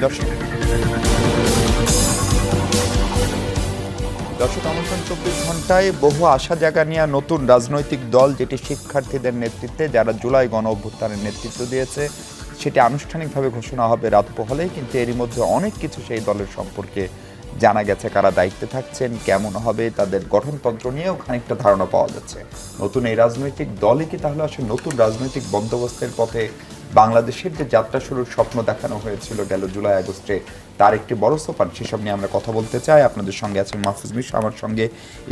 দর্শক, আমন্ত্রণ 24 ঘন্টায় বহু আশা জাগা নিয়ে নতুন রাজনৈতিক দল, যেটি শিক্ষার্থীদের নেতৃত্বে, যারা জুলাই গণ অভ্যুত্থানের নেতৃত্ব দিয়েছে, সেটি আনুষ্ঠানিকভাবে ঘোষণা হবে রাত পোহালে। কিন্তু এরই মধ্যে অনেক কিছু সেই দলের সম্পর্কে জানা গেছে। কারা দায়িত্বে থাকছেন, কেমন হবে, তাদের গঠনতন্ত্র নিয়েও খানিকটা ধারণা পাওয়া যাচ্ছে। নতুন এই রাজনৈতিক দলই কি তাহলে আসলে নতুন রাজনৈতিক বন্দোবস্তের পথে বাংলাদেশের যে যাত্রা শুরুর স্বপ্ন দেখানো হয়েছিল গেল জুলাই আগস্টে, তার একটি বড় সোপান? সেসব নিয়ে আমরা কথা বলতে চাই। আপনাদের সঙ্গে আছেন মাহফুজ মিশু, আমার সঙ্গে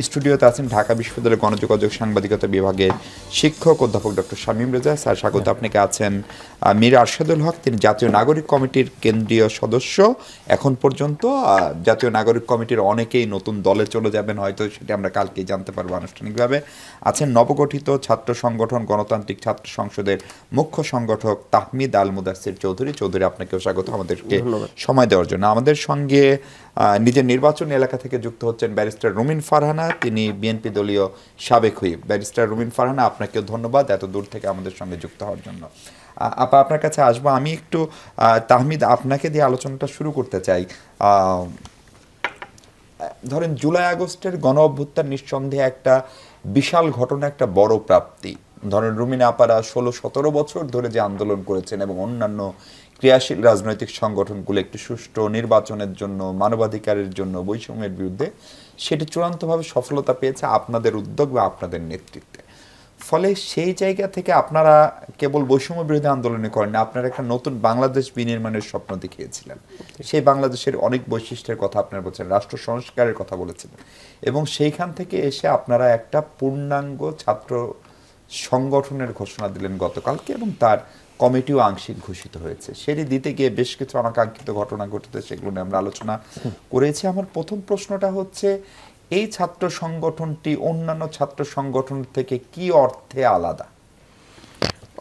স্টুডিওতে আছেন ঢাকা বিশ্ববিদ্যালয়ের গণযোগাযোগ সাংবাদিকতা বিভাগের শিক্ষক অধ্যাপক ডক্টর শামীম রেজা স্যার। স্বাগত আপনাকে। আছেন মীর আরশাদুল হক, তিনি জাতীয় নাগরিক কমিটির কেন্দ্রীয় সদস্য। এখন পর্যন্ত জাতীয় নাগরিক কমিটির অনেকেই নতুন দলে চলে যাবেন, হয়তো সেটা আমরা কালকেই জানতে পারবো আনুষ্ঠানিকভাবে। আছেন নবগঠিত ছাত্র সংগঠন গণতান্ত্রিক ছাত্র সংসদের মুখ্য সংগঠক তাহমিদ আল মুদাসসির চৌধুরী। চৌধুরী, আপনাকেও স্বাগত আমাদেরকে সময় দেওয়ার জন্য। আমাদের সঙ্গে নিজের নির্বাচনী এলাকা থেকে যুক্ত হচ্ছেন ব্যারিস্টার রুমিন ফারহানা, তিনি বিএনপি দলীয় সাবেক হুইপ। ব্যারিস্টার রুমিন ফারহানা, আপনাকেও ধন্যবাদ এত দূর থেকে আমাদের সঙ্গে যুক্ত হওয়ার জন্য। আপা, আপনার কাছে আসবো। আমি একটু তাহমিদ, আপনাকে দিয়ে আলোচনাটা শুরু করতে চাই। ধরেন, জুলাই আগস্টের গণ অভ্যুত্থান নিঃসন্দেহে একটা বিশাল ঘটনা, একটা বড় প্রাপ্তি। ধরেন, রুমিন আপারা 16-17 বছর ধরে যে আন্দোলন করেছেন এবং অন্যান্য ক্রিয়াশীল রাজনৈতিক সংগঠনগুলো একটি সুষ্ঠু নির্বাচনের জন্য, মানবাধিকারের জন্য, বৈষম্যের বিরুদ্ধে, সেটি চূড়ান্তভাবে সফলতা পেয়েছে আপনাদের উদ্যোগ বা আপনাদের নেতৃত্বে। ফলে সেই জায়গা থেকে আপনারা কেবল বৈষম্য বিরোধী আন্দোলনে করেন না, আপনারা একটা নতুন বাংলাদেশ বিনির্মাণের স্বপ্ন দেখিয়েছিলেন। সেই বাংলাদেশের অনেক বৈশিষ্ট্যের কথা আপনারা বলছেন, রাষ্ট্র সংস্কারের কথা বলেছিলেন, এবং সেইখান থেকে এসে আপনারা একটা পূর্ণাঙ্গ ছাত্র সংগঠনের ঘোষণা দিলেন গতকালকে, এবং তার কমিটিও আংশিক ঘোষিত হয়েছে। সেটি দিতে গিয়ে বেশ কিছু অনাকাঙ্ক্ষিত ঘটনা ঘটেছে, সেগুলো নিয়ে আমরা আলোচনা করেছি। আমার প্রথম প্রশ্নটা হচ্ছে, এই ছাত্র সংগঠনটি অন্যান্য ছাত্র সংগঠন থেকে কি অর্থে আলাদা?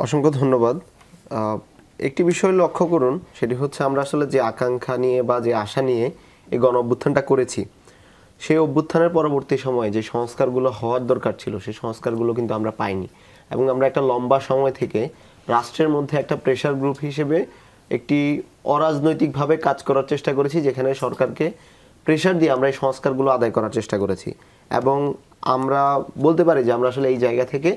অসংখ্য ধন্যবাদ। একটি বিষয় লক্ষ্য করুন, সেটি হচ্ছে আমরা আসলে যে আকাঙ্ক্ষা নিয়ে বা যে আশা নিয়ে এই গণ অভ্যুত্থানটা করেছি, সেই অভ্যুত্থানের পরবর্তী সময়ে যে সংস্কারগুলো হওয়ার দরকার ছিল, সেই সংস্কারগুলো কিন্তু আমরা পাইনি। এবং আমরা একটা লম্বা সময় থেকে রাষ্ট্রের মধ্যে একটা প্রেশার গ্রুপ হিসেবে একটি অরাজনৈতিকভাবে কাজ করার চেষ্টা করেছি, যেখানে সরকারকে প্রেশার দিয়ে আমরা এই সংস্কারগুলো আদায় করার চেষ্টা করেছি। এবং আমরা বলতে পারি যে আমরা আসলে এই জায়গা থেকে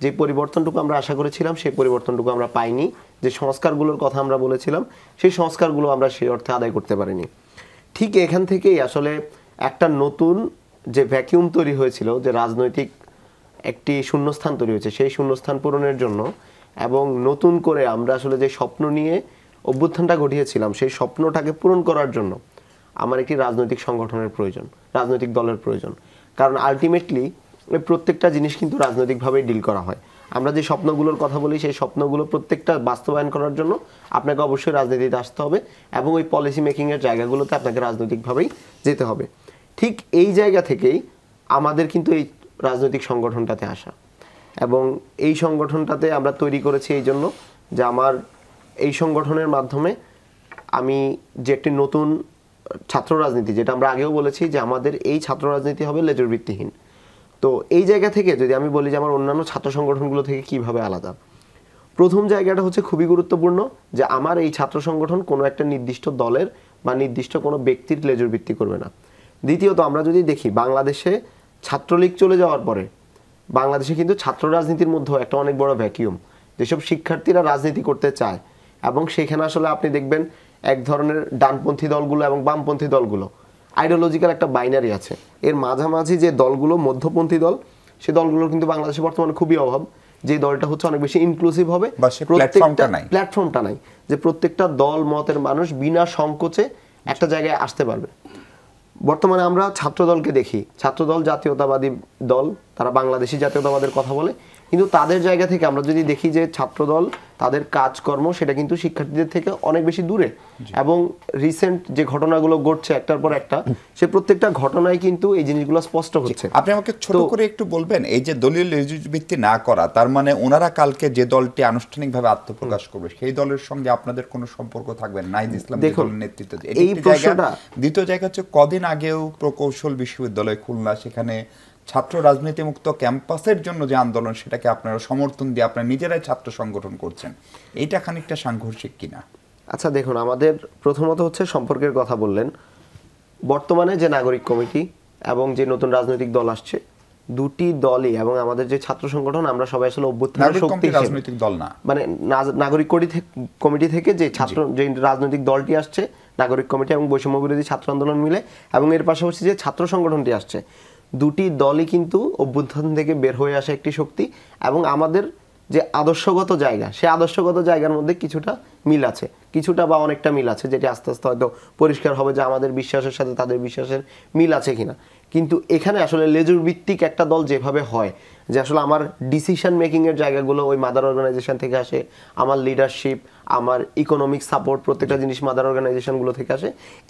যে পরিবর্তনটুকু আমরা আশা করেছিলাম, সেই পরিবর্তনটুকু আমরা পাইনি। যে সংস্কারগুলোর কথা আমরা বলেছিলাম, সেই সংস্কারগুলো আমরা সেই অর্থে আদায় করতে পারিনি। ঠিক এখান থেকেই আসলে একটা নতুন যে ভ্যাকিউম তৈরি হয়েছিল, যে রাজনৈতিক একটি শূন্যস্থান তৈরি হয়েছে, সেই শূন্যস্থান পূরণের জন্য এবং নতুন করে আমরা আসলে যে স্বপ্ন নিয়ে অভ্যুত্থানটা ঘটিয়েছিলাম, সেই স্বপ্নটাকে পূরণ করার জন্য আমার একটি রাজনৈতিক সংগঠনের প্রয়োজন, রাজনৈতিক দলের প্রয়োজন। কারণ আলটিমেটলি প্রত্যেকটা জিনিস কিন্তু রাজনৈতিকভাবেই ডিল করা হয়। আমরা যে স্বপ্নগুলোর কথা বলি, সেই স্বপ্নগুলো প্রত্যেকটা বাস্তবায়ন করার জন্য আপনাকে অবশ্যই রাজনীতিতে আসতে হবে, এবং ওই পলিসি মেকিংয়ের জায়গাগুলোতে আপনাকে রাজনৈতিকভাবেই যেতে হবে। ঠিক এই জায়গা থেকেই আমাদের কিন্তু এই রাজনৈতিক সংগঠনটাতে আসা, এবং এই সংগঠনটাতে আমরা তৈরি করেছি এই জন্য যে আমার এই সংগঠনের মাধ্যমে আমি যে একটি নতুন ছাত্র রাজনীতি, যেটা আমরা আগেও বলেছি যে আমাদের এই ছাত্র রাজনীতি হবে লেজর ভিত্তিহীন। তো এই জায়গা থেকে যদি আমি বলি যে আমার অন্যান্য ছাত্র সংগঠনগুলো থেকে কিভাবে আলাদা, প্রথম জায়গাটা হচ্ছে খুবই গুরুত্বপূর্ণ, যে আমার এই ছাত্র সংগঠন কোনো একটা নির্দিষ্ট দলের বা নির্দিষ্ট কোনো ব্যক্তির লেজর ভিত্তি করবে না। দ্বিতীয়ত, আমরা যদি দেখি বাংলাদেশে ছাত্রলীগ চলে যাওয়ার পরে বাংলাদেশে কিন্তু ছাত্র রাজনীতির মধ্যেও একটা অনেক বড় ভ্যাকিউম, যেসব শিক্ষার্থীরা রাজনীতি করতে চায়, এবং সেখানে আসলে আপনি দেখবেন এক ধরনের ডানপন্থী দলগুলো এবং বামপন্থী দলগুলো আইডিওলজিক্যাল একটা বাইনারি আছে। এর মাঝামাঝি যে দলগুলো মধ্যপন্থী দল, সে দলগুলোর কিন্তু বাংলাদেশে বর্তমানে খুবই অভাব। যে দলটা হচ্ছে অনেক বেশি ইনক্লুসিভ হবে, প্ল্যাটফর্মটা নাই, যে প্রত্যেকটা দল মতের মানুষ বিনা সংকোচে একটা জায়গায় আসতে পারবে। বর্তমানে আমরা ছাত্র দলকে দেখি, ছাত্রদল জাতীয়তাবাদী দল, তারা বাংলাদেশি জাতীয়তাবাদের কথা বলে, কিন্তু তাদের জায়গা থেকে আমরা যদি দেখি যে ছাত্রদল তাদের কাজকর্ম সেটা কিন্তু শিক্ষার্থীদের থেকে অনেক বেশি দূরে, এবং রিসেন্ট যে ঘটনাগুলো ঘটছে একটার পর একটা, সে প্রত্যেকটা ঘটনায় কিন্তু এই জিনিসগুলো স্পষ্ট হচ্ছে। আপনি আমাকে ছোট করে একটু বলবেন, এই যে দলীয় ভিত্তি না করা, তার মানে ওনারা কালকে যে দলটি আনুষ্ঠানিকভাবে আত্মপ্রকাশ করবে, সেই দলের সঙ্গে আপনাদের কোনো সম্পর্ক থাকবে না? নাহিদ ইসলাম দলের নেতৃত্ব। এই প্রশ্নটা। দ্বিতীয় জায়গা হচ্ছে, কদিন আগেও প্রকৌশল বিশ্ববিদ্যালয় খুলনা, সেখানে ছাত্র রাজনীতি মুক্ত ক্যাম্পাসের জন্য যে আন্দোলন, সেটাকে আপনারা সমর্থন দিয়ে আপনারা নিজেরাই ছাত্র সংগঠন করছেন, এইটা খানিকটা সাংঘর্ষিক কিনা? আচ্ছা দেখুন, আমাদের প্রথমত হচ্ছে সম্পর্কের কথা বললেন। বর্তমানে যে নাগরিক কমিটি এবং যে নতুন রাজনৈতিক দল আসছে, দুটি দলই এবং আমাদের যে ছাত্র সংগঠন, আমরা সবাই আসলে অভ্যুত্থানের শক্তি হিসেবে, রাজনৈতিক দল না, মানে নাগরিক কমিটি থেকে যে ছাত্র যে রাজনৈতিক দলটি আসছে, নাগরিক কমিটি এবং বৈষম্য বিরোধী ছাত্র আন্দোলন মিলে, এবং এর পাশাপাশি যে ছাত্র সংগঠনটি আসছে, দুটি দলই কিন্তু অভ্যুত্থান থেকে বের হয়ে আসা একটি শক্তি। এবং আমাদের যে আদর্শগত জায়গা, সেই আদর্শগত জায়গার মধ্যে কিছুটা মিল আছে, কিছুটা বা অনেকটা মিল আছে, যেটি আস্তে আস্তে হয়তো পরিষ্কার হবে যে আমাদের বিশ্বাসের সাথে তাদের বিশ্বাসের মিল আছে কিনা। কিন্তু এখানে আসলে লেজুর ভিত্তিক একটা দল যেভাবে হয়, যে আসলে আমার ডিসিশন মেকিং এর জায়গাগুলো ওই মাদার অর্গানাইজেশন থেকে আসে, আমার লিডারশিপ, আমার ইকোনমিক সাপোর্ট, প্রত্যেকটা জিনিস মাদার অর্গানাইজেশনগুলো থেকে আসে,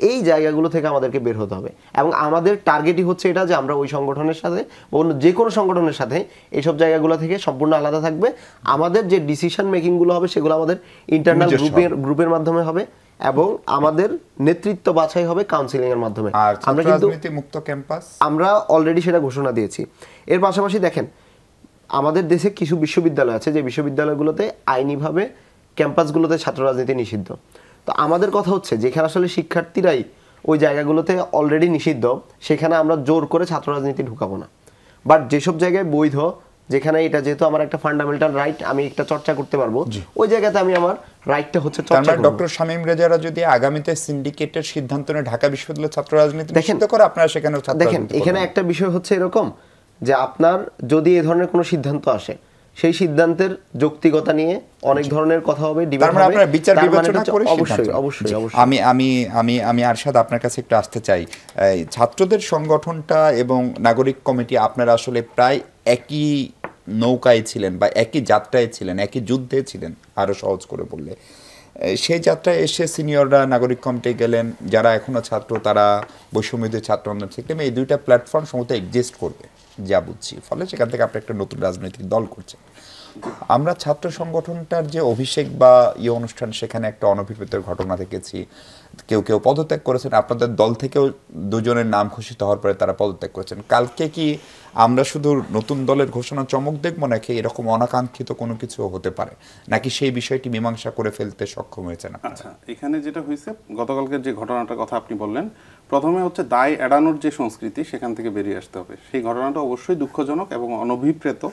এই জায়গাগুলো থেকে আমাদেরকে বের হতে হবে। এবং আমাদের টার্গেটই হচ্ছে এটা, যে আমরা ওই সংগঠনের সাথে, অন্য যে কোনো সংগঠনের সাথে এইসব জায়গাগুলো থেকে সম্পূর্ণ আলাদা থাকবে। আমাদের যে ডিসিশন মেকিংগুলো হবে সেগুলো আমাদের ইন্টারনাল গ্রুপের মাধ্যমে হবে, এবং আমাদের নেতৃত্ব বাছাই হবে কাউন্সিলিং এর মাধ্যমে। আমরা কিন্তু মুক্ত ক্যাম্পাস আমরা অলরেডি সেটা ঘোষণা দিয়েছি। এর পাশাপাশি দেখেন, আমাদের দেশে কিছু বিশ্ববিদ্যালয় আছে যে বিশ্ববিদ্যালয়গুলোতে আইনিভাবে ক্যাম্পাসগুলোতে ছাত্র রাজনীতি নিষিদ্ধ। তো আমাদের কথা হচ্ছে, যেখানে আসলে শিক্ষার্থীরাই ওই জায়গাগুলোতে অলরেডি নিষিদ্ধ, সেখানে আমরা জোর করে ছাত্র রাজনীতি ঢুকাবো না। বাট যেসব জায়গায় বৈধ, যেখানে এটা যেহেতু আমার একটা ফান্ডামেন্টাল রাইট, আমি একটা চর্চা করতে পারবো, ওই জায়গাতে আমি আমার রাইটটা হচ্ছে চর্চা করব। ডক্টর শামীম রেজারা যদি আগামীতে সিন্ডিকেটের সিদ্ধান্ত নিয়ে ঢাকা বিশ্ববিদ্যালয়ের ছাত্র রাজনীতি নিষিদ্ধ করে, আপনারা সেখানে দেখেন, এখানে একটা বিষয় হচ্ছে এরকম, যে আপনার যদি এই ধরনের কোনো সিদ্ধান্ত আসে, সেই সিদ্ধান্তের যৌক্তিকতা নিয়ে অনেক ধরনের কথা হবে, ডিবেট হবে, আপনারা বিচার বিবেচনা করে অবশ্যই অবশ্যই অবশ্যই। আমি আমি আমি আমি আরশাদ আপনার কাছে একটু আসতে চাই, ছাত্রদের সংগঠনটা এবং নাগরিক কমিটি আপনারা আসলে প্রায় একই নৌকায় ছিলেন বা একই যাত্রায় ছিলেন, একই যুদ্ধে ছিলেন, আরো সহজ করে বললে। সেই যাত্রায় এসে সিনিয়ররা নাগরিক কমিটি গেলেন, যারা এখনো ছাত্র তারা বৈষম্যবিরোধী ছাত্র আন্দোলন থেকে, এই দুইটা প্ল্যাটফর্ম সম্ভবত এক্সিস্ট করবে যা বুঝছি, ফলে সেখান থেকে আপনি একটা নতুন রাজনৈতিক দল করছেন। আমরা ছাত্র সংগঠনটার যে অভিষেক বা অনুষ্ঠান, সেখানে একটা অনভিপ্রেত ঘটনা দেখেছি, কেউ কেউ পদত্যাগ করেছেন, আপনাদের দল থেকেও দুজনের নাম ঘোষিত হওয়ার পরে তারা পদত্যাগ করেছেন। কালকে কি আমরা শুধু নতুন দলের ঘোষণা চমক দেখবো, নাকি এরকম অনাকাঙ্ক্ষিত কোনো কিছু হতে পারে, নাকি সেই বিষয়টি মীমাংসা করে ফেলতে সক্ষম হয়েছেন? আচ্ছা, এখানে যেটা হয়েছে, গতকালকের যে ঘটনাটার কথা আপনি বললেন, প্রথমে হচ্ছে দায় এড়ানোর যে সংস্কৃতি, সেখান থেকে বেরিয়ে আসতে হবে। সেই ঘটনাটা অবশ্যই দুঃখজনক এবং অনভিপ্রেত।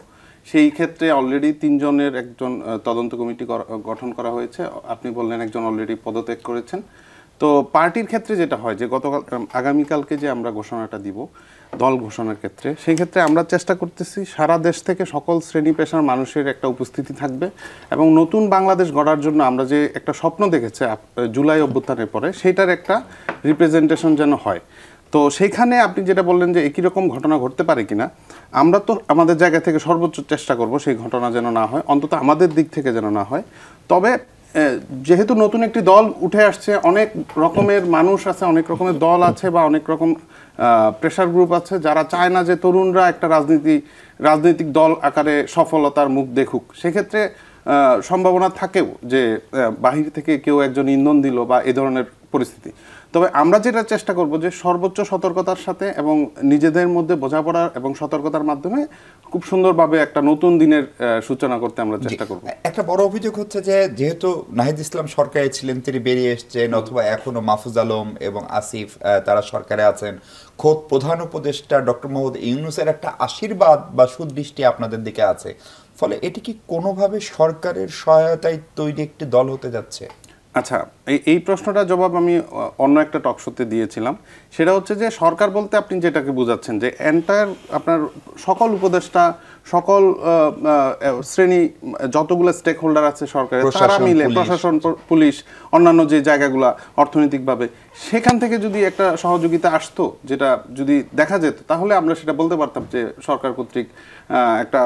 সেই ক্ষেত্রে অলরেডি 3 জনের একজন তদন্ত কমিটি গঠন করা হয়েছে। আপনি বললেন একজন অলরেডি পদত্যাগ করেছেন। তো পার্টির ক্ষেত্রে যেটা হয়, যে আগামীকালকে যে আমরা ঘোষণাটা দিব দল ঘোষণার ক্ষেত্রে, সেই ক্ষেত্রে আমরা চেষ্টা করতেছি সারা দেশ থেকে সকল শ্রেণী পেশার মানুষের একটা উপস্থিতি থাকবে, এবং নতুন বাংলাদেশ গড়ার জন্য আমরা যে একটা স্বপ্ন দেখেছি জুলাই অভ্যুত্থানের পরে, সেইটার একটা রিপ্রেজেন্টেশন যেন হয়। তো সেইখানে আপনি যেটা বললেন যে একই রকম ঘটনা ঘটতে পারে কিনা, আমরা তো আমাদের জায়গা থেকে সর্বোচ্চ চেষ্টা করব সেই ঘটনা যেন না হয়, অন্তত আমাদের দিক থেকে যেন না হয়। তবে যেহেতু নতুন একটি দল উঠে আসছে, অনেক রকমের মানুষ আছে, অনেক রকমের দল আছে, বা অনেক রকম প্রেশার গ্রুপ আছে যারা চায় না যে তরুণরা একটা রাজনৈতিক দল আকারে সফলতার মুখ দেখুক। সেক্ষেত্রে সম্ভাবনা থাকেও যে বাহির থেকে কেউ একজন ইন্ধন দিল বা এই ধরনের পরিস্থিতি। তবে আমরা যেটা চেষ্টা করব যে সর্বোচ্চ সতর্কতার সাথে এবং নিজেদের মধ্যে বোঝাপড়া এবং সতর্কতার মাধ্যমে খুব সুন্দরভাবে একটা নতুন দিনের সূচনা করতে আমরা চেষ্টা করব। একটা বড় অভিযোগ হচ্ছে যে যেহেতু নাহিদ ইসলাম সরকারে ছিলেন, তিনি বেরিয়ে এসছেন, অথবা এখনো মাহফুজ আলম এবং আসিফ তারা সরকারে আছেন, খোদ প্রধান উপদেষ্টা ডক্টর মোহাম্মদ ইউনূসের একটা আশীর্বাদ বা সুদৃষ্টি আপনাদের দিকে আছে, ফলে এটি কি কোনোভাবে সরকারের সহায়তায় তৈরি একটি দল হতে যাচ্ছে? আচ্ছা, এই প্রশ্নটার জবাব আমি অন্য একটা টক শোতে দিয়েছিলাম। সেটা হচ্ছে যে সরকার বলতে আপনি যেটাকে বোঝাচ্ছেন, যে এন্টায়ার আপনার সকল উপদেষ্টা, সকল শ্রেণী, যতগুলো স্টেক হোল্ডার আছে সরকারের, তারা মিলে, প্রশাসন, পুলিশ, অন্যান্য যে জায়গাগুলো অর্থনৈতিকভাবে, সেখান থেকে যদি একটা সহযোগিতা আসতো, যেটা যদি দেখা যেত, তাহলে আমরা সেটা বলতে পারতাম যে সরকার কর্তৃক একটা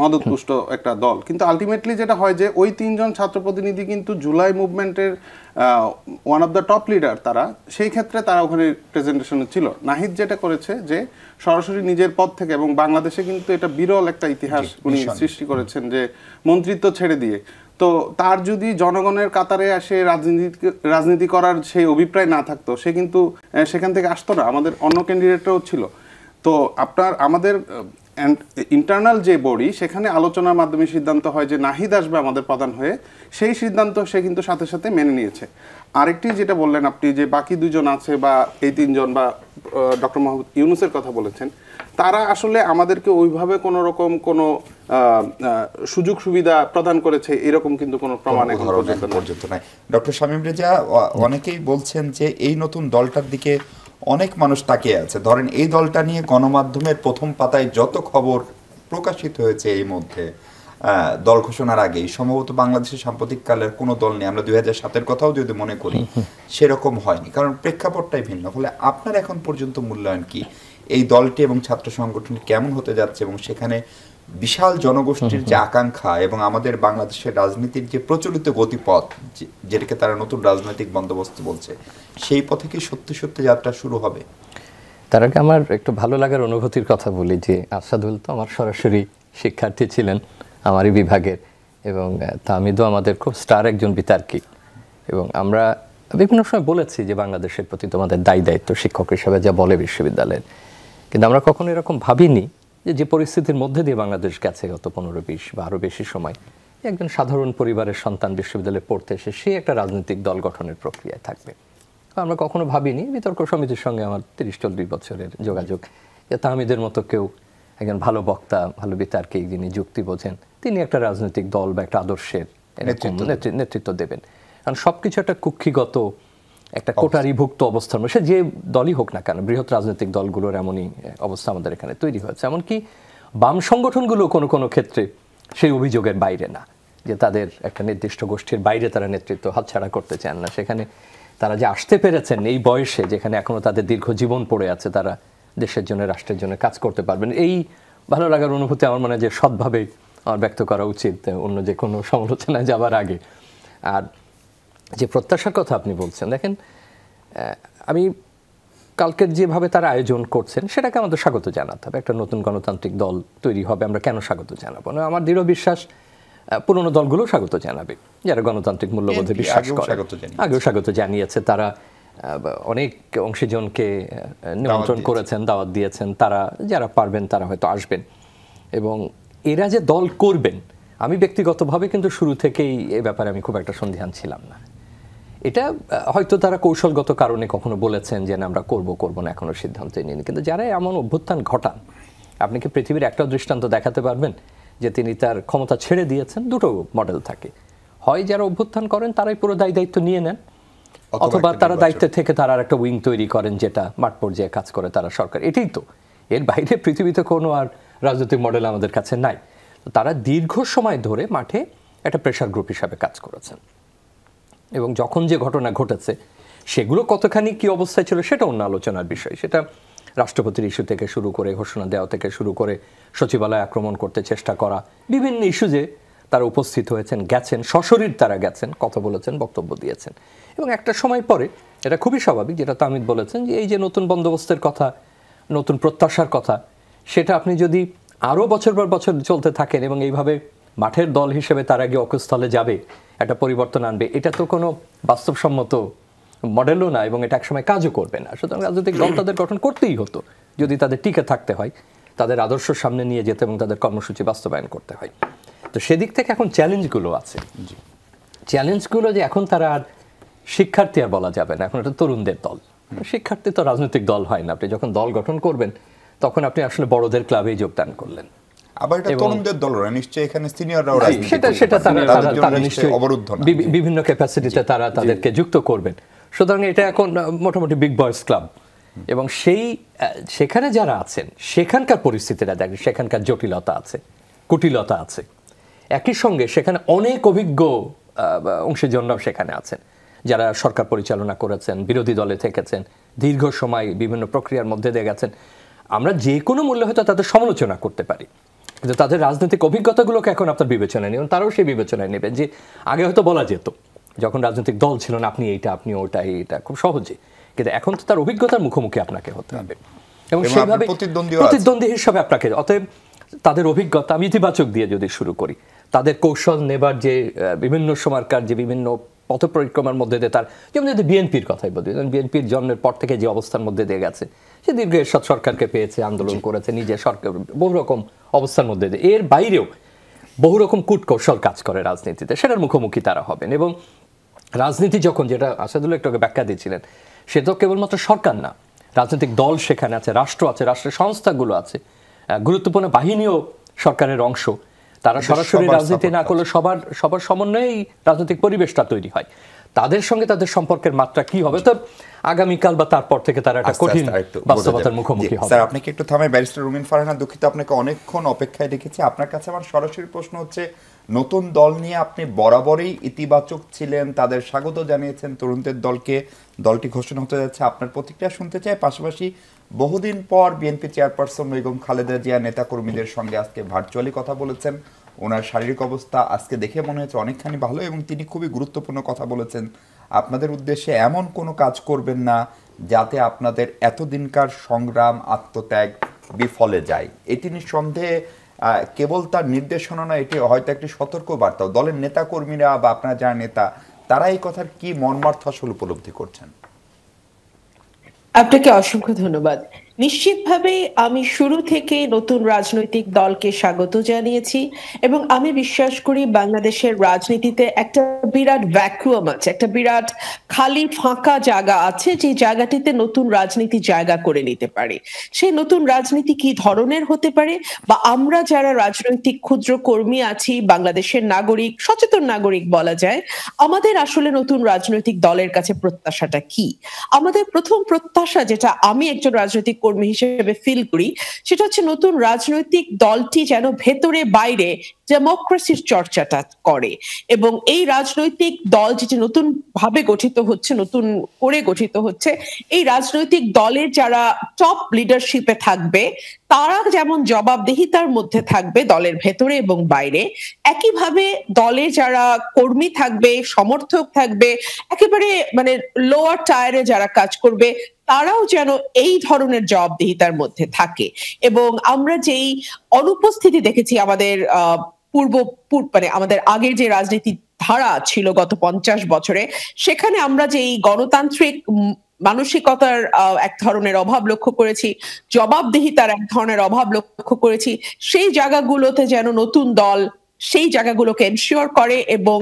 মদতপুষ্ট একটা দল। কিন্তু আলটিমেটলি যেটা হয় যে ওই 3 জন ছাত্র প্রতিনিধি কিন্তু জুলাই মুভমেন্টের one of the top leader তারা, সেই ক্ষেত্রে তারা ওখানে প্রেজেন্টেশনে ছিল। নাহিদ যেটা করেছে যে সরাসরি নিজের পদ থেকে, এবং বাংলাদেশে কিন্তু এটা বিরল একটা ইতিহাস উনি সৃষ্টি করেছেন, যে মন্ত্রিত্ব ছেড়ে দিয়ে। তো তার যদি জনগণের কাতারে আসে রাজনীতি করার সেই অভিপ্রায় না থাকতো, সে কিন্তু সেখান থেকে আসতো না। আমাদের অন্য ক্যান্ডিডেটরাও ছিল। তো আমাদের অ্যান্ড ইন্টারনাল যে বডি, সেখানে আলোচনার মাধ্যমে সিদ্ধান্ত হয় যে নাহিদ আসবে আমাদের প্রধান হয়ে, সেই সিদ্ধান্ত সে কিন্তু সাথে সাথে মেনে নিয়েছে। আরেকটি যেটা বললেন আপনি যে বাকি দুজন আছে বা এই তিনজন বা ডক্টর মোহাম্মদ ইউনূসের কথা বলেছেন, তারা আসলে আমাদেরকে ওইভাবে কোনো রকম কোনো সুযোগ সুবিধা প্রদান করেছে এরকম কিন্তু কোনো প্রমাণ এখন পর্যন্ত নাই। ডক্টর শামীম রেজা, অনেকেই বলছেন যে এই নতুন দলটার দিকে অনেক মানুষ তাকিয়ে আছে। ধরেন এই দলটা নিয়ে গণমাধ্যমের প্রথম পাতায় যত খবর প্রকাশিত হয়েছে এই মধ্যে দল ঘোষণার আগেই, সম্ভবত বাংলাদেশের সাম্প্রতিককালের কোনো দল নেই, আমরা 2007-এর কথাও যদি মনে করি, সেরকম হয়নি, কারণ প্রেক্ষাপটটাই ভিন্ন। ফলে আপনার এখন পর্যন্ত মূল্যায়ন কি এই দলটি এবং ছাত্র সংগঠনটি কেমন হতে যাচ্ছে, এবং সেখানে বিশাল জনগোষ্ঠীর যে আকাঙ্ক্ষা এবং আমাদের বাংলাদেশের রাজনীতির যে প্রচলিত গতিপথ, যেটাকে তারা নতুন রাজনৈতিক বন্দোবস্ত বলছে, সেই পথে কি সত্যি সত্যি যাত্রা শুরু হবে? তার আগে আমার একটু ভালো লাগার অনুভূতির কথা বলি যে আসাদুল তো আমার সরাসরি শিক্ষার্থী ছিলেন আমারই বিভাগের, এবং তামিদও আমাদের খুব স্টার একজন বিতার্কিক, এবং আমরা বিভিন্ন সময় বলেছি যে বাংলাদেশের প্রতি তোমাদের দায়ী দায়িত্ব শিক্ষক হিসেবে যা বলে বিশ্ববিদ্যালয়ের, কিন্তু আমরা কখনো এরকম ভাবিনি যে পরিস্থিতির মধ্যে দিয়ে বাংলাদেশ গেছে গত 15-20 বা আরও বেশি সময়, একজন সাধারণ পরিবারের সন্তান বিশ্ববিদ্যালয়ে পড়তে এসে সে একটা রাজনৈতিক দল গঠনের প্রক্রিয়ায় থাকবে। আমরা কখনো ভাবিনি, বিতর্ক সমিতির সঙ্গে আমার 30-40 বছরের যোগাযোগ, যে তাহমিদের মতো কেউ একজন ভালো বক্তা, ভালো বিতার্কিক, যিনি যুক্তি বোঝেন, তিনি একটা রাজনৈতিক দল বা একটা আদর্শের নেতৃত্ব দেবেন। কারণ সবকিছু একটা কুক্ষিগত, একটা কোটারিভুক্ত অবস্থার মধ্যে, সে যে দলই হোক না কেন, বৃহৎ রাজনৈতিক দলগুলোর এমনই অবস্থা আমাদের এখানে তৈরি হয়েছে। এমনকি বাম সংগঠনগুলো কোনো কোনো ক্ষেত্রে সেই অভিযোগের বাইরে না, যে তাদের একটা নির্দিষ্ট গোষ্ঠীর বাইরে তারা নেতৃত্ব হাতছাড়া করতে চান না। সেখানে তারা যে আসতে পেরেছেন এই বয়সে, যেখানে এখনো তাদের দীর্ঘ জীবন পড়ে আছে, তারা দেশের জন্য, রাষ্ট্রের জন্য কাজ করতে পারবেন, এই ভালো লাগার অনুভূতি আমার মনে হয় যে সৎভাবে আমার ব্যক্ত করা উচিত অন্য যে কোনো সমালোচনায় যাবার আগে। আর যে প্রত্যাশার কথা আপনি বলছেন, দেখেন, আমি কালকের যেভাবে তারা আয়োজন করছেন সেটাকে আমাদের স্বাগত জানাতে হবে। একটা নতুন গণতান্ত্রিক দল তৈরি হবে, আমরা কেন স্বাগত জানাবো না? আমার দৃঢ় বিশ্বাস পুরনো দলগুলো স্বাগত জানাবে, যারা গণতান্ত্রিক মূল্যবোধে বিশ্বাস করে। আগেও স্বাগত জানিয়েছে, তারা অনেক অংশীজনকে নিমন্ত্রণ করেছেন, দাওয়াত দিয়েছেন, তারা যারা পারবেন তারা হয়তো আসবেন। এবং এরা যে দল করবেন, আমি ব্যক্তিগতভাবে কিন্তু শুরু থেকেই এ ব্যাপারে আমি খুব একটা সন্দিহান ছিলাম না। এটা হয়তো তারা কৌশলগত কারণে কখনো বলেছেন যে না আমরা করব না, এখনো সিদ্ধান্ত নিইনি, কিন্তু যারা এমন অভ্যুত্থান ঘটান, আপনি কি পৃথিবীর একটা দৃষ্টান্ত দেখাতে পারবেন যে তিনি তার ক্ষমতা ছেড়ে দিয়েছেন? দুটো মডেল থাকে, হয় যারা অভ্যুত্থান করেন তারাই পুরো দায়িত্ব নিয়ে নেন, অথবা তারা দায়িত্বে থেকে তারা একটা উইং তৈরি করেন যেটা মাঠ পর্যায়ে কাজ করে, তারা সরকার। এটাই তো, এর বাইরে পৃথিবীতে কোনো আর রাজনৈতিক মডেল আমাদের কাছে নাই। তারা দীর্ঘ সময় ধরে মাঠে একটা প্রেশার গ্রুপ হিসাবে কাজ করেছেন, এবং যখন যে ঘটনা ঘটেছে সেগুলো কতখানি কি অবস্থায় ছিল সেটা অন্য আলোচনার বিষয়। সেটা রাষ্ট্রপতির ইস্যু থেকে শুরু করে, ঘোষণা দেওয়া থেকে শুরু করে, সচিবালয় আক্রমণ করতে চেষ্টা করা, বিভিন্ন ইস্যুজে তারা উপস্থিত হয়েছেন, গেছেন, সশরীর তারা গেছেন, কথা বলেছেন, বক্তব্য দিয়েছেন। এবং একটা সময় পরে এটা খুবই স্বাভাবিক, যেটা তামিদ বলেছেন, যে এই যে নতুন বন্দোবস্তের কথা, নতুন প্রত্যাশার কথা, সেটা আপনি যদি আরও বছর পর বছর চলতে থাকেন এবং এইভাবে মাঠের দল হিসেবে তারা গিয়ে অকুস্থলে যাবে, একটা পরিবর্তন আনবে, এটা তো কোনো বাস্তবসম্মত মডেলও না, এবং এটা একসময় কাজও করবে না। সুতরাং রাজনৈতিক দল তাদের গঠন করতেই হতো যদি তাদের টিকে থাকতে হয়, তাদের আদর্শ সামনে নিয়ে যেতে এবং তাদের কর্মসূচি বাস্তবায়ন করতে হয়। তো সেদিক থেকে এখন চ্যালেঞ্জগুলো আছে, চ্যালেঞ্জগুলো যে এখন তারা আর শিক্ষার্থী আর বলা যাবে না, এখন একটা তরুণদের দল। শিক্ষার্থী তো রাজনৈতিক দল হয় না, আপনি যখন দল গঠন করবেন তখন আপনি আসলে বড়দের ক্লাবেই যোগদান করলেন। আবার এটা তরুণদের দলরা নিশ্চয়ই এখানে সিনিয়ররাও সেটা তারা নিশ্চয়ই বিভিন্ন ক্যাপাসিটিতে তারা তাদেরকে যুক্ত করবেন। সুতরাং এটা এখন মোটামুটি বিগ বয়েজ ক্লাব, এবং সেখানে যারা আছেন সেখানকার পরিস্থিতিটা দেখেন, সেখানকার জটিলতা আছে, কুটিলতা আছে, একই সঙ্গে সেখানে অনেক অভিজ্ঞ অংশীজনরাও সেখানে আছেন, যারা সরকার পরিচালনা করেছেন, বিরোধী দলে থেকেছেন, দীর্ঘ সময় বিভিন্ন প্রক্রিয়ার মধ্যে দিয়ে গেছেন। আমরা যে কোনো মূল্যে হয়তো তাদের সমালোচনা করতে পারি, কিন্তু তাদের রাজনৈতিক অভিজ্ঞতাগুলোকে এখন আপনার বিবেচনায় নেবেন, তারাও সেই বিবেচনায় নেবেন। যে আগে হয়তো বলা যেত যখন রাজনৈতিক দল ছিল না, আপনি এইটা, আপনি ওটা, এইটা খুব সহজে, কিন্তু এখন তো তার অভিজ্ঞতার মুখোমুখি আপনাকে হতে হবে, এবং সেইভাবে প্রতিদ্বন্দ্বী হিসাবে আপনাকে। অতএব তাদের অভিজ্ঞতা, আমি ইতিবাচক দিয়ে যদি শুরু করি, তাদের কৌশল নেবার যে বিভিন্ন সময়কার যে বিভিন্ন পথ পরিক্রমার মধ্যে দিয়ে তার, যেমন যদি বিএনপির কথাই বলি, বিএনপির জন্মের পর থেকে যে অবস্থার মধ্যে দিয়ে গেছে, সে দীর্ঘ এরশাদ সরকারকে পেয়েছে, আন্দোলন করেছে, নিজের সরকার বহু রকম অবস্থার মধ্যে দিয়ে, এর বাইরেও বহু রকম কূটকৌশল কাজ করে রাজনীতিতে, সেটার মুখোমুখি তারা হবেন। এবং রাজনীতি যখন, যেটা আসাদুল্লাহ একটু আগে ব্যাখ্যা দিচ্ছিলেন, সে তো কেবলমাত্র সরকার না, রাজনৈতিক দল সেখানে আছে, রাষ্ট্র আছে, রাষ্ট্রের সংস্থাগুলো আছে, গুরুত্বপূর্ণ বাহিনীও সরকারের অংশ। তারা সরাসরি রাজনীতি না করলে সবার সমন্বয়েই রাজনৈতিক পরিবেশটা তৈরি হয়। তাদের সঙ্গে তাদের সম্পর্কের মাত্রা কি হবে, তো আগামীকাল বা তারপর থেকে তারা একটা কঠিন বাস্তবতার মুখোমুখি হবে। স্যার আপনাকে একটু থামাই, ব্যারিস্টার রুমিন ফারহানা, দুঃখিত আপনাকে অনেকক্ষণ অপেক্ষায় রেখেছি। আপনার কাছে আমার সরাসরি প্রশ্ন হচ্ছে, নতুন দল নিয়ে আপনি বরাবরই ইতিবাচক ছিলেন, তাদের স্বাগত জানিয়েছেন, তরুণদের দলকে, দলটি ঘোষণা হতে যাচ্ছে, আপনার প্রতিক্রিয়া শুনতে চাই। পাশাপাশি বহুদিন পর বিএনপি চেয়ারপারসন বেগম খালেদা জিয়া নেতাকর্মীদের সঙ্গে আজকে ভার্চুয়ালি কথা বলেছেন। ওনার শারীরিক অবস্থা আজকে দেখে মনে হচ্ছে অনেকখানি ভালো, এবং তিনি খুবই গুরুত্বপূর্ণ কথা বলেছেন, আপনাদের উদ্দেশ্যে এমন কোনো কাজ করবেন না যাতে আপনাদের এতদিনকার সংগ্রাম আত্মত্যাগ বিফলে যায়। এটি নিঃসন্দেহে কেবল তার নির্দেশনা নয়, এটি হয়তো একটি সতর্ক বার্তাও। দলের নেতাকর্মীরা বা আপনার যারা নেতা, তারা এই কথার কি মর্মার্থ আসলে উপলব্ধি করছেন? আপনাকে অসংখ্য ধন্যবাদ। নিশ্চিতভাবে আমি শুরু থেকে নতুন রাজনৈতিক দলকে স্বাগত জানিয়েছি, এবং আমি বিশ্বাস করি বাংলাদেশের রাজনীতিতে একটা বিরাট ভ্যাকুয়াম আছে, একটা বিরাট খালি ফাঁকা জায়গা আছে, যে জায়গাটিতে নতুন রাজনীতি জায়গা করে নিতে পারে। সেই নতুন রাজনীতি কি ধরনের হতে পারে, বা আমরা যারা রাজনৈতিক ক্ষুদ্র কর্মী আছি, বাংলাদেশের নাগরিক, সচেতন নাগরিক বলা যায়, আমাদের আসলে নতুন রাজনৈতিক দলের কাছে প্রত্যাশাটা কি? আমাদের প্রথম প্রত্যাশা, যেটা আমি একজন রাজনৈতিক কর্মী হিসেবে ফিল করি, সেটা হচ্ছে নতুন রাজনৈতিক দলটি যেন ভেতরে বাইরে ডেমোক্রেসির চর্চাটা করে, এবং এই রাজনৈতিক দল যেটি নতুন ভাবে গঠিত হচ্ছে, নতুন করে গঠিত হচ্ছে, এই রাজনৈতিক দলের যারা টপ লিডারশিপে থাকবে, তারা যেমন জবাবদিহিতার মধ্যে থাকবে দলের ভেতরে এবং বাইরে, একইভাবে দলে যারা কর্মী থাকবে, সমর্থক থাকবে, একেবারে মানে লোয়ার টায়ারে যারা কাজ করবে, তারাও যেন এই ধরনের জবাবদিহিতার মধ্যে থাকে। এবং আমরা যেই অনুপস্থিতি দেখেছি আমাদের মানে আমাদের আগের যে রাজনীতি ধারা ছিল গত 50 বছরে, সেখানে আমরা যে এই গণতান্ত্রিক মানসিকতার এক ধরনের অভাব লক্ষ্য করেছি, জবাবদিহিতার এক ধরনের অভাব লক্ষ্য করেছি, সেই জায়গাগুলোতে যেন নতুন দল সেই জায়গাগুলোকে এনশিওর করে, এবং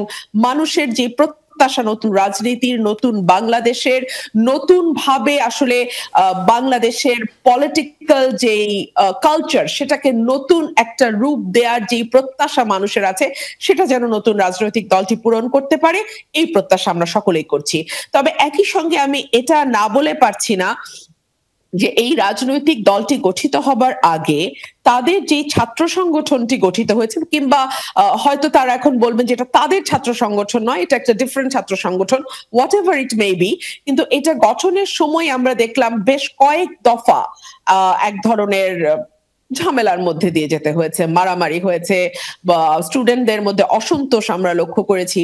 মানুষের যে প্রত্যাশা নতুন রাজনীতির, নতুন বাংলাদেশের, নতুন ভাবে আসলে বাংলাদেশের পলিটিক্যাল যে কালচার, সেটাকে নতুন একটা রূপ দেওয়ার যে প্রত্যাশা মানুষের আছে, সেটা যেন নতুন রাজনৈতিক দলটি পূরণ করতে পারে, এই প্রত্যাশা আমরা সকলেই করছি। তবে একই সঙ্গে আমি এটা না বলে পারছি না যে এই রাজনৈতিক দলটি গঠিত হবার আগে তাদের যে ছাত্র সংগঠনটি গঠিত হয়েছে, কিংবা হয়তো তারা এখন বলবেন যে এটা তাদের ছাত্র সংগঠন নয়, এটা একটা ডিফারেন্ট ছাত্র সংগঠন, what ever it may be, কিন্তু এটা গঠনের সময় আমরা দেখলাম বেশ কয়েক দফা এক ধরনের ঝামেলার মধ্যে দিয়ে যেতে হয়েছে, মারামারি হয়েছে, বা স্টুডেন্টদের মধ্যে অসন্তোষ আমরা লক্ষ্য করেছি।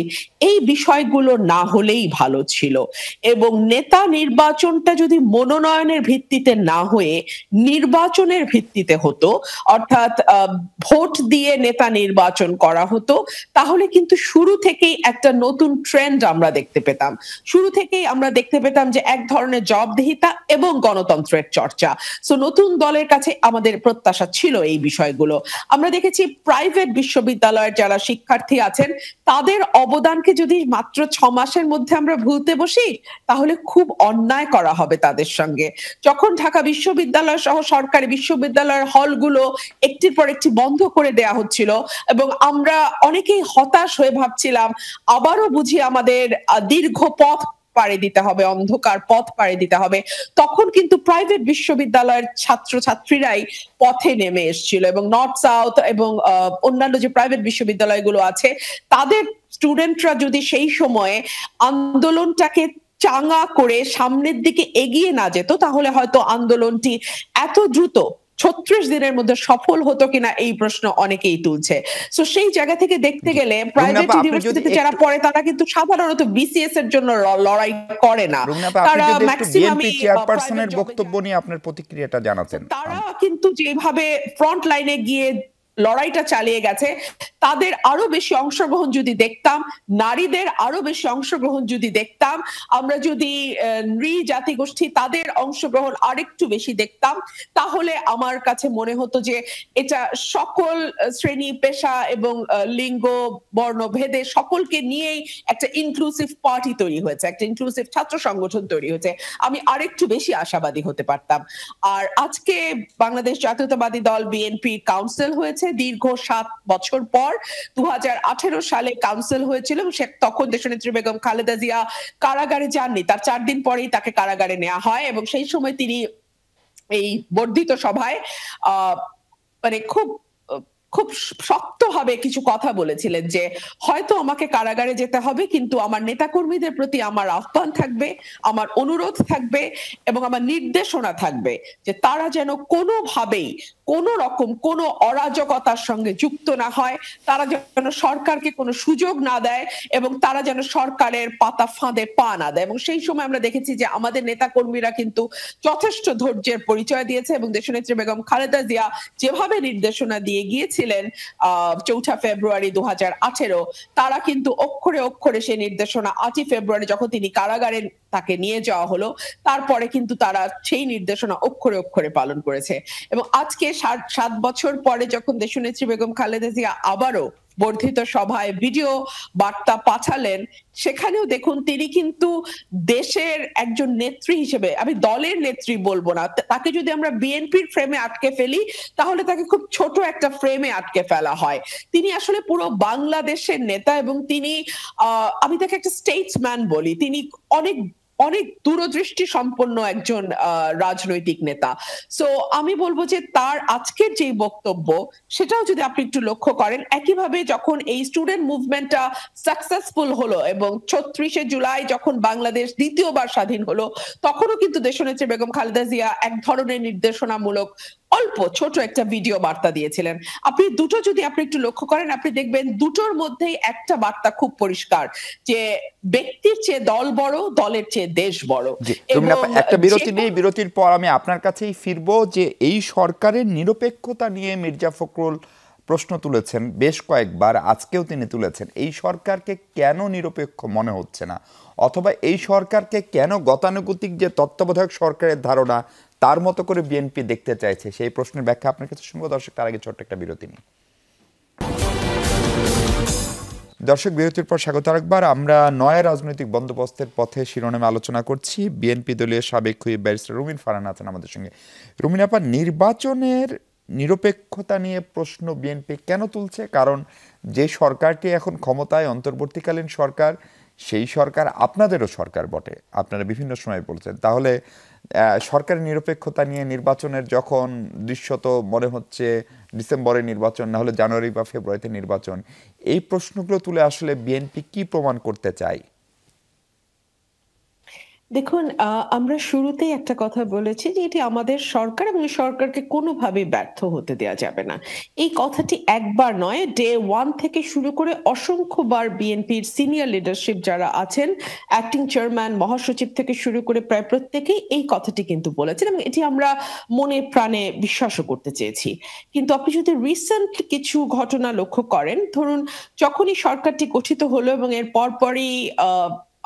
এই বিষয়গুলো না হলেই ভালো ছিল, এবং নেতা নির্বাচনটা যদি মনোনয়নের ভিত্তিতে না হয়ে নির্বাচনের ভিত্তিতে হতো, অর্থাৎ ভোট দিয়ে নেতা নির্বাচন করা হতো, তাহলে কিন্তু শুরু থেকেই একটা নতুন ট্রেন্ড আমরা দেখতে পেতাম। শুরু থেকেই আমরা দেখতে পেতাম যে এক ধরনের জবাবদিহিতা এবং গণতন্ত্রের চর্চা। সো নতুন দলের কাছে আমাদের প্রত্যাশা ছিল এই বিষয়গুলো। আমরা দেখেছি প্রাইভেট বিশ্ববিদ্যালয়ের যারা শিক্ষার্থী আছেন, তাদের অবদানকে যদি মাত্র 6 মাসের মধ্যে আমরা ভুলতে বসি, তাহলে খুব অন্যায় করা হবে তাদের সঙ্গে। যখন ঢাকা বিশ্ববিদ্যালয় সহ সরকারি বিশ্ববিদ্যালয়ের হলগুলো একটির পর একটি বন্ধ করে দেয়া হচ্ছিল, এবং আমরা অনেকেই হতাশ হয়ে ভাবছিলাম আবারও বুঝি আমাদের দীর্ঘ পথ পাড়ি দিতে হবে, অন্ধকার পথ পাড়ি দিতে হবে, তখন কিন্তু প্রাইভেট বিশ্ববিদ্যালয়ের ছাত্রছাত্রীরাই পথে নেমে এসেছিল, এবং নর্থ সাউথ এবং অন্যান্য যে প্রাইভেট বিশ্ববিদ্যালয়গুলো আছে, তাদের স্টুডেন্টরা যদি সেই সময়ে আন্দোলনটাকে চাঙ্গা করে সামনের দিকে এগিয়ে না যেত, তাহলে হয়তো আন্দোলনটি এত দ্রুত 36 দিনের মধ্যে সফল হতো কিনা এই প্রশ্ন অনেকেই তুলছে। সো সেই জায়গা থেকে দেখতে গেলে প্রাইভেট ইউনিভার্সিটিতে যারা পড়ে, তারা কিন্তু সাধারণত বিসিএস এর জন্য লড়াই করে না, তারা ম্যাক্সিমামই চেয়ারপারসনের বক্তব্য নিয়ে আপনার প্রতিক্রিয়াটা জানাতেন। তারা কিন্তু যেভাবে ফ্রন্ট লাইনে গিয়ে লড়াইটা চালিয়ে গেছে, তাদের আরো বেশি অংশগ্রহণ যদি দেখতাম, নারীদের আরো বেশি অংশগ্রহণ যদি দেখতাম, আমরা যদি নৃ জাতিগোষ্ঠী তাদের অংশগ্রহণ আরেকটু বেশি দেখতাম, তাহলে আমার কাছে মনে হতো যে এটা সকল শ্রেণী পেশা এবং লিঙ্গ বর্ণ ভেদে সকলকে নিয়েই একটা ইনক্লুসিভ পার্টি তৈরি হয়েছে, একটা ইনক্লুসিভ ছাত্র সংগঠন তৈরি হয়েছে। আমি আরেকটু বেশি আশাবাদী হতে পারতাম। আর আজকে বাংলাদেশ জাতীয়তাবাদী দল বিএনপি কাউন্সিল হয়েছে দীর্ঘ 7 বছর পর। 2018 সালে কাউন্সিল হয়েছিল, তখন দেশনেত্রী বেগম খালেদা জিয়া কারাগারে যাননি, তার 4 দিন পরেই তাকে কারাগারে নেওয়া হয় এবং সেই সময় তিনি এই বর্ধিত সভায় মানে খুব শক্তভাবে কিছু কথা বলেছিলেন যে হয়তো আমাকে কারাগারে যেতে হবে, কিন্তু আমার নেতাকর্মীদের প্রতি আমার আহ্বান থাকবে, আমার অনুরোধ থাকবে এবং আমার নির্দেশনা থাকবে যে তারা যেন কোনোভাবেই কোন রকম কোন অরাজকতার সঙ্গে যুক্ত না হয়, তারা যেন সরকারকে কোনো সুযোগ না দেয় এবং তারা যেন সরকারের পাতা ফাঁদে পা না দেয়। এবং সেই সময় আমরা দেখেছি যে আমাদের নেতাকর্মীরা কিন্তু যথেষ্ট ধৈর্যের পরিচয় দিয়েছে এবং দেশনেত্রী বেগম খালেদা জিয়া যেভাবে নির্দেশনা দিয়ে গিয়েছিলেন 4 ফেব্রুয়ারি 2018, তারা কিন্তু অক্ষরে অক্ষরে সেই নির্দেশনা 8 ফেব্রুয়ারি যখন তিনি কারাগারে তাকে নিয়ে যাওয়া হলো, তারপরে কিন্তু তারা সেই নির্দেশনা অক্ষরে অক্ষরে পালন করেছে। এবং আজকে 7 বছর পরে যখন দেশনেত্রী বেগম খালেদা জিয়া আবারও বর্ধিত সভায় ভিডিও বার্তা পাঠালেন, সেখানেও দেখুন তিনি কিন্তু দেশের একজন নেত্রী হিসেবে, আমি দলের নেত্রী বলবো না, তাকে যদি আমরা বিএনপির ফ্রেমে আটকে ফেলি তাহলে তাকে খুব ছোট একটা ফ্রেমে আটকে ফেলা হয়। তিনি আসলে পুরো বাংলাদেশের নেতা এবং তিনি আমি তাকে একটা স্টেটসম্যান বলি, তিনি অনেক অনেক দূরদৃষ্টি সম্পন্ন একজন রাজনৈতিক নেতা। সো আমি বলবো যে তার আজকের যে বক্তব্য সেটাও যদি আপনি একটু লক্ষ্য করেন, একইভাবে যখন এই স্টুডেন্ট মুভমেন্টটা সাকসেসফুল হলো এবং 36শে জুলাই যখন বাংলাদেশ দ্বিতীয়বার স্বাধীন হলো, তখনও কিন্তু দেশনেত্রী বেগম খালেদা জিয়া এক ধরনের নির্দেশনামূলক অল্প ছোট একটা ভিডিও বার্তা দিয়েছিলেন। আপনি দুটো যদি আপনি একটু লক্ষ্য করেন, আপনি দেখবেন দুটোর মধ্যেই একটা বার্তা খুব পরিষ্কার যে ব্যক্তির চেয়ে দল বড়, দলের চেয়ে দেশ বড়। একটা বিরতি নেই, বিরতির পর আমি আপনার কাছেই ফিরবো যে এই সরকারের নিরপেক্ষতা নিয়ে মির্জা ফখরুল প্রশ্ন তুলেছেন বেশ কয়েকবার, আজকেও তিনি তুলেছেন। এই সরকারকে কেন নিরপেক্ষ মনে হচ্ছে না, অথবা এই সরকারকে কেন গতানুগতিক যে তত্ত্বাবধায়ক সরকারের ধারণা তার মতো করে বিএনপি দেখতে চাইছে, সেই প্রশ্নের ব্যাখ্যা আপনার কাছে শুনবো। দর্শক, তার আগে ছোট্ট একটা বিরতি নিই। দর্শক, বিরতির পর স্বাগত আরেকবার। আমরা নয়া রাজনৈতিক বন্দোবস্তের পথে শিরোনামে আলোচনা করছি। বিএনপি দলীয় সাবেক হুইপ ব্যারিস্টার রুমিন ফারহান আছেন আমাদের সঙ্গে। রুমিন আপা, নির্বাচনের নিরপেক্ষতা নিয়ে প্রশ্ন বিএনপি কেন তুলছে? কারণ যে সরকারটি এখন ক্ষমতায়, অন্তর্বর্তীকালীন সরকার, সেই সরকার আপনাদেরও সরকার বটে, আপনারা বিভিন্ন সময় বলছেন। তাহলে সরকারের নিরপেক্ষতা নিয়ে নির্বাচনের যখন দৃশ্যত মনে হচ্ছে ডিসেম্বরে নির্বাচন, না হলে জানুয়ারি বা ফেব্রুয়ারিতে নির্বাচন, এই প্রশ্নগুলো তুলে আসলে বিএনপি কি প্রমাণ করতে চায়? দেখুন, আমরা শুরুতেই একটা কথা বলেছি যে এটি আমাদের সরকার এবং সরকারকে কোনোভাবে ব্যর্থ হতে দেওয়া যাবে না। এই কথাটি একবার নয়, ডে 1 থেকে শুরু করে অসংখ্যবার বিএনপির সিনিয়র লিডারশিপ যারা আছেন, অ্যাক্টিং চেয়ারম্যান, মহাসচিব থেকে শুরু করে প্রায় প্রত্যেকেই এই কথাটি কিন্তু বলেছেন এবং এটি আমরা মনে প্রাণে বিশ্বাসও করতে চেয়েছি। কিন্তু আপনি যদি রিসেন্ট কিছু ঘটনা লক্ষ্য করেন, ধরুন যখনই সরকারটি গঠিত হলো এবং এর পরপরই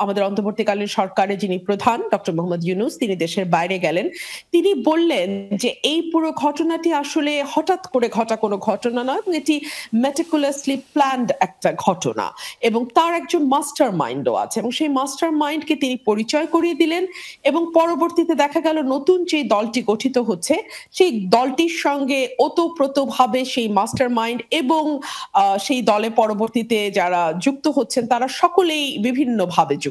আমাদের অন্তর্বর্তীকালীন সরকারের যিনি প্রধান ডক্টর মোহাম্মদ ইউনূস, তিনি দেশের বাইরে গেলেন। তিনি বললেন যে এই পুরো ঘটনাটি আসলে হঠাৎ করে ঘটা কোনো ঘটনা নয় এবং এটি মেটিকুলাসলি প্ল্যান্ড একটা ঘটনা এবং তার একজন মাস্টার মাইন্ডও আছে এবং সেই মাস্টার মাইন্ডকে তিনি পরিচয় করিয়ে দিলেন। এবং পরবর্তীতে দেখা গেল নতুন যে দলটি গঠিত হচ্ছে, সেই দলটির সঙ্গে ওতপ্রোতভাবে সেই মাস্টার মাইন্ড এবং সেই দলে পরবর্তীতে যারা যুক্ত হচ্ছেন তারা সকলেই বিভিন্ন ভাবে যুক্ত।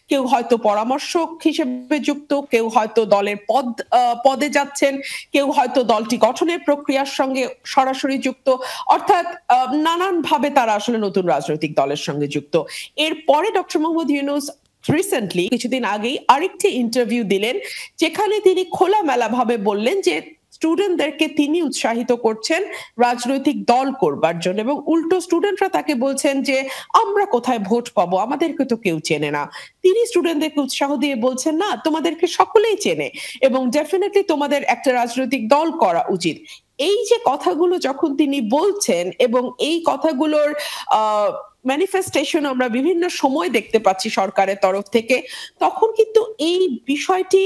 কেউ হয়তো পরামর্শক হিসেবে যুক্ত, কেউ হয়তো দলের পদে যাচ্ছেন, কেউ হয়তো দলটি গঠনের প্রক্রিয়ার সঙ্গে সরাসরি যুক্ত, অর্থাৎ নানান ভাবে তারা আসলে নতুন রাজনৈতিক দলের সঙ্গে যুক্ত। এরপরে ডক্টর মোহাম্মদ ইউনূস রিসেন্টলি কিছুদিন আগেই আরেকটি ইন্টারভিউ দিলেন, যেখানে তিনি খোলামেলা ভাবে বললেন যে স্টুডেন্টদেরকে তিনি উৎসাহিত করছেন রাজনৈতিক দল করবার জন্য এবং উল্টো স্টুডেন্টরা তাকে বলছেন যে আমরা কোথায় ভোট পাবো, আমাদেরকে তো কেউ চেনে না। তিনি স্টুডেন্টদেরকে উৎসাহ দিয়ে বলছেন না, তোমাদেরকে সকলেই চেনে এবং ডেফিনেটলি তোমাদের একটা রাজনৈতিক দল করা উচিত। এই যে কথাগুলো যখন তিনি বলছেন এবং এই কথাগুলোর ম্যানিফেস্টেশন আমরা বিভিন্ন সময় দেখতে পাচ্ছি সরকারের তরফ থেকে, তখন কিন্তু এই বিষয়টি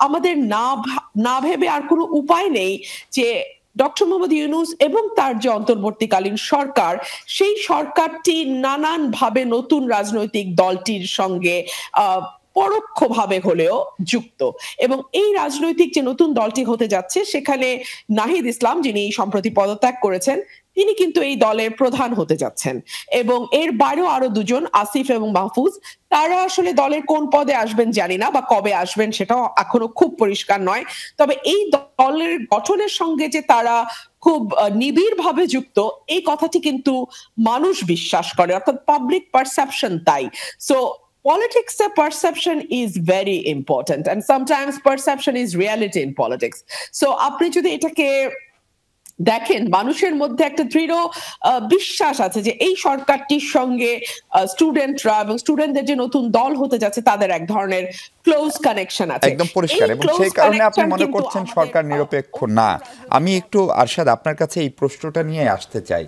আমাদের না ভেবে আর কোনো উপায় নেই যে ডক্টর মোহাম্মদ ইউনূস এবং তার যে অন্তর্বর্তীকালীন সরকার, সেই সরকারটি নানান ভাবে নতুন রাজনৈতিক দলটির সঙ্গে পরোক্ষভাবে হলেও যুক্ত, এবং এই রাজনৈতিক যে নতুন দলটি হতে যাচ্ছে সেখানে নাহিদ ইসলাম, যিনি সম্প্রতি পদত্যাগ করেছেন, তিনি কিন্তু এই দলের প্রধান হতে যাচ্ছেন, এবং এর বাইরেও আরো দুজন, আসিফ এবং মাহফুজ, তারা আসলে দলের কোন পদে আসবেন জানি না, বা কবে আসবেন সেটাও এখনো খুব পরিষ্কার নয়। তবে এই দলের গঠনের সঙ্গে যে তারা খুব নিবিড় ভাবে যুক্ত, এই কথাটি কিন্তু মানুষ বিশ্বাস করে, অর্থাৎ পাবলিক পারসেপশন তাই। So politics, the perception is very important, and sometimes perception is reality in politics. So আপনি যদি এটাকে দেখেন, মানুষের মধ্যে একটা দৃঢ় বিশ্বাস আছে যে এই সরকারটির সঙ্গে স্টুডেন্টরা এবং স্টুডেন্টদের যে নতুন দল হতে যাচ্ছে তাদের এক ধরনের ক্লোজ কানেকশন আছে, একদম পরিষ্কার। এবং সেই কারণে আপনি মনে করছেন সরকার নিরপেক্ষ না। আমি একটু আরশাদ আপনার কাছে এই প্রশ্নটা নিয়ে আসতে চাই।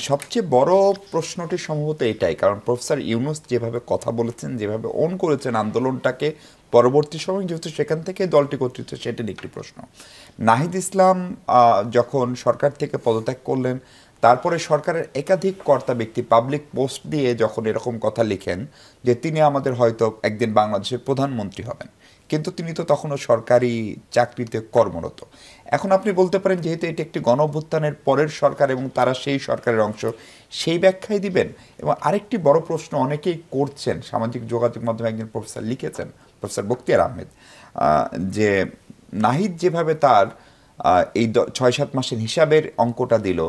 সবচেয়ে বড় প্রশ্নটি সম্ভবত এটাই, কারণ প্রফেসর ইউনূস যেভাবে কথা বলেছেন, যেভাবে অন করেছেন আন্দোলনটাকে, পরবর্তী সময় যেহেতু সেখান থেকে দলটি গঠিত, সেটার একটি প্রশ্ন। নাহিদ ইসলাম যখন সরকার থেকে পদত্যাগ করলেন, তারপরে সরকারের একাধিক কর্তা ব্যক্তি পাবলিক পোস্ট দিয়ে যখন এরকম কথা লিখেন যে তিনি আমাদের হয়তো একদিন বাংলাদেশের প্রধানমন্ত্রী হবেন, কিন্তু তিনি তো তখনও সরকারি চাকরিতে কর্মরত। এখন আপনি বলতে পারেন যেহেতু এটি একটি গণঅভ্যুত্থানের পরের সরকার এবং তারা সেই সরকারের অংশ, সেই ব্যাখ্যাই দিবেন। এবং আরেকটি বড় প্রশ্ন অনেকেই করছেন, সামাজিক যোগাযোগ মাধ্যমে একজন প্রফেসর লিখেছেন, প্রফেসর বখতিয়ার আহমেদ, যে নাহিদ যেভাবে তার এই ৬-৭ মাসের হিসাবের অঙ্কটা দিল,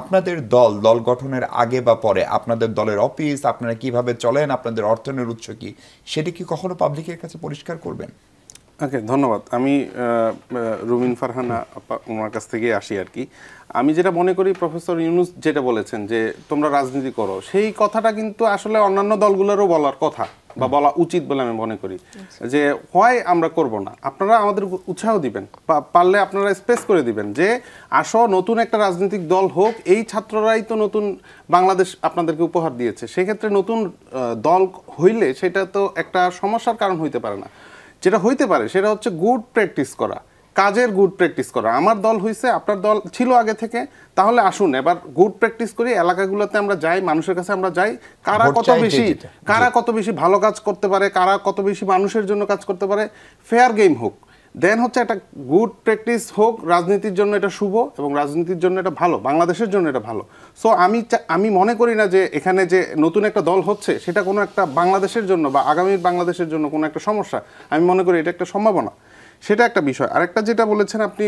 আপনাদের দল গঠনের আগে বা পরে আপনাদের দলের অফিস, আপনারা কিভাবে চলেন, আপনাদের অর্থনের উৎস কি, সেটি কি কখনো পাবলিকের কাছে পরিষ্কার করবেন? ওকে, ধন্যবাদ। আমি রুমিন ফারহানা ওনার কাছ থেকে আসি আর কি। আমি যেটা মনে করি, প্রফেসর ইউনূস যেটা বলেছেন যে তোমরা রাজনীতি করো, সেই কথাটা কিন্তু আসলে অন্যান্য দলগুলোরও বলার কথা বা বলা উচিত বলে আমি মনে করি। যে হয় আমরা করব না, আপনারা আমাদের উৎসাহ দিবেন, পারলে আপনারা স্পেস করে দিবেন যে আসো নতুন একটা রাজনৈতিক দল হোক, এই ছাত্ররাই তো নতুন বাংলাদেশ আপনাদেরকে উপহার দিয়েছে। সেক্ষেত্রে নতুন দল হইলে সেটা তো একটা সমস্যার কারণ হইতে পারে না। যেটা হইতে পারে সেটা হচ্ছে গুড প্র্যাকটিস করা, কাজের গুড প্র্যাকটিস করা। আমার দল হয়েছে, আপনার দল ছিল আগে থেকে, তাহলে আসুন এবার গুড প্র্যাকটিস করি, এলাকাগুলোতে আমরা যাই, মানুষের কাছে আমরা যাই, কারা কত বেশি ভালো কাজ করতে পারে, কারা কত বেশি মানুষের জন্য কাজ করতে পারে, ফেয়ার গেম হোক। দেন হচ্ছে একটা গুড প্র্যাকটিস হোক, রাজনীতির জন্য এটা শুভ এবং রাজনীতির জন্য এটা ভালো, বাংলাদেশের জন্য এটা ভালো। সো আমি মনে করি না যে এখানে যে নতুন একটা দল হচ্ছে সেটা কোনো একটা বাংলাদেশের জন্য বা আগামী বাংলাদেশের জন্য কোনো একটা সমস্যা। আমি মনে করি এটা একটা সম্ভাবনা, সেটা একটা বিষয়। আরেকটা যেটা বলেছেন আপনি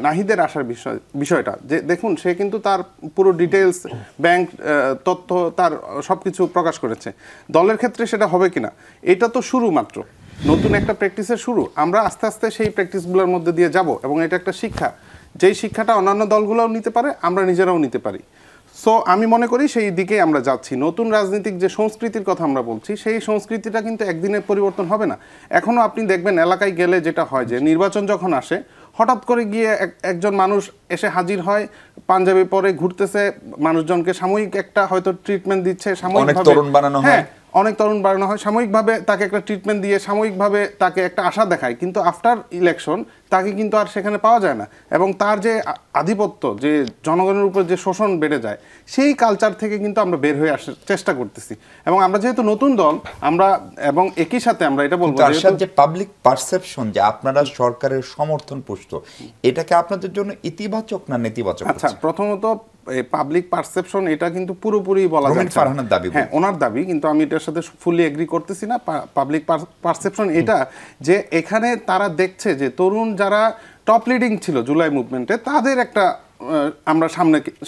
নাহিদের আসার বিষয়টা, যে দেখুন সে কিন্তু তার পুরো ডিটেলস, ব্যাংক তথ্য, তার সব কিছু প্রকাশ করেছে। দলের ক্ষেত্রে সেটা হবে কিনা, এটা তো শুরু মাত্র, নতুন একটা প্র্যাকটিসের শুরু। আমরা আস্তে আস্তে সেই প্র্যাকটিসগুলোর মধ্যে দিয়ে যাব এবং এটা একটা শিক্ষা, যেই শিক্ষাটা অন্যান্য দলগুলোও নিতে পারে, আমরা নিজেরাও নিতে পারি। সো আমি মনে করি সেই দিকে আমরা যাচ্ছি। নতুন রাজনৈতিক যে সংস্কৃতির কথা আমরা বলছি, সেই সংস্কৃতিটা কিন্তু একদিনের পরিবর্তন হবে না। এখনও আপনি দেখবেন এলাকায় গেলে যেটা হয় যে নির্বাচন যখন আসে, হঠাৎ করে গিয়ে একজন মানুষ এসে হাজির হয়, পাঞ্জাবি পরে ঘুরতেছে, মানুষজনকে সাময়িক একটা হয়তো ট্রিটমেন্ট দিচ্ছে, সাময়িকভাবে অনেক তরুণ বাড়ানো হয়, সাময়িকভাবে তাকে একটা ট্রিটমেন্ট দিয়ে সাময়িকভাবে তাকে একটা আশা দেখায়, কিন্তু আফটার ইলেকশন তাকে কিন্তু আর সেখানে পাওয়া যায় না। এবং তার যে আধিপত্য, যে জনগণের উপর যে শোষণ বেড়ে যায়, সেই কালচার থেকে কিন্তু আমরা বের হয়ে আসার চেষ্টা করতেছি। এবং আমরা যেহেতু নতুন দল, আমরা এবং একই সাথে আমরা এটা বলবো যে পাবলিক পারসেপশন যে আপনারা সরকারের সমর্থন পুষ্ট, এটাকে আপনাদের জন্য ইতিবাচক না নেতিবাচক? আচ্ছা, প্রথমত পাবলিক পারসেপশন এটা কিন্তু পুরোপুরি বলা যায় ফারহানার দাবি, হ্যাঁ ওনার দাবি, কিন্তু আমি এটার সাথে ফুলি এগ্রি করতেছি না। পাবলিক পারসেপশন এটা যে এখানে তারা দেখছে যে তরুণ যারা টপ লিডিং ছিল জুলাই মুভমেন্টে, তাদের একটা আমরা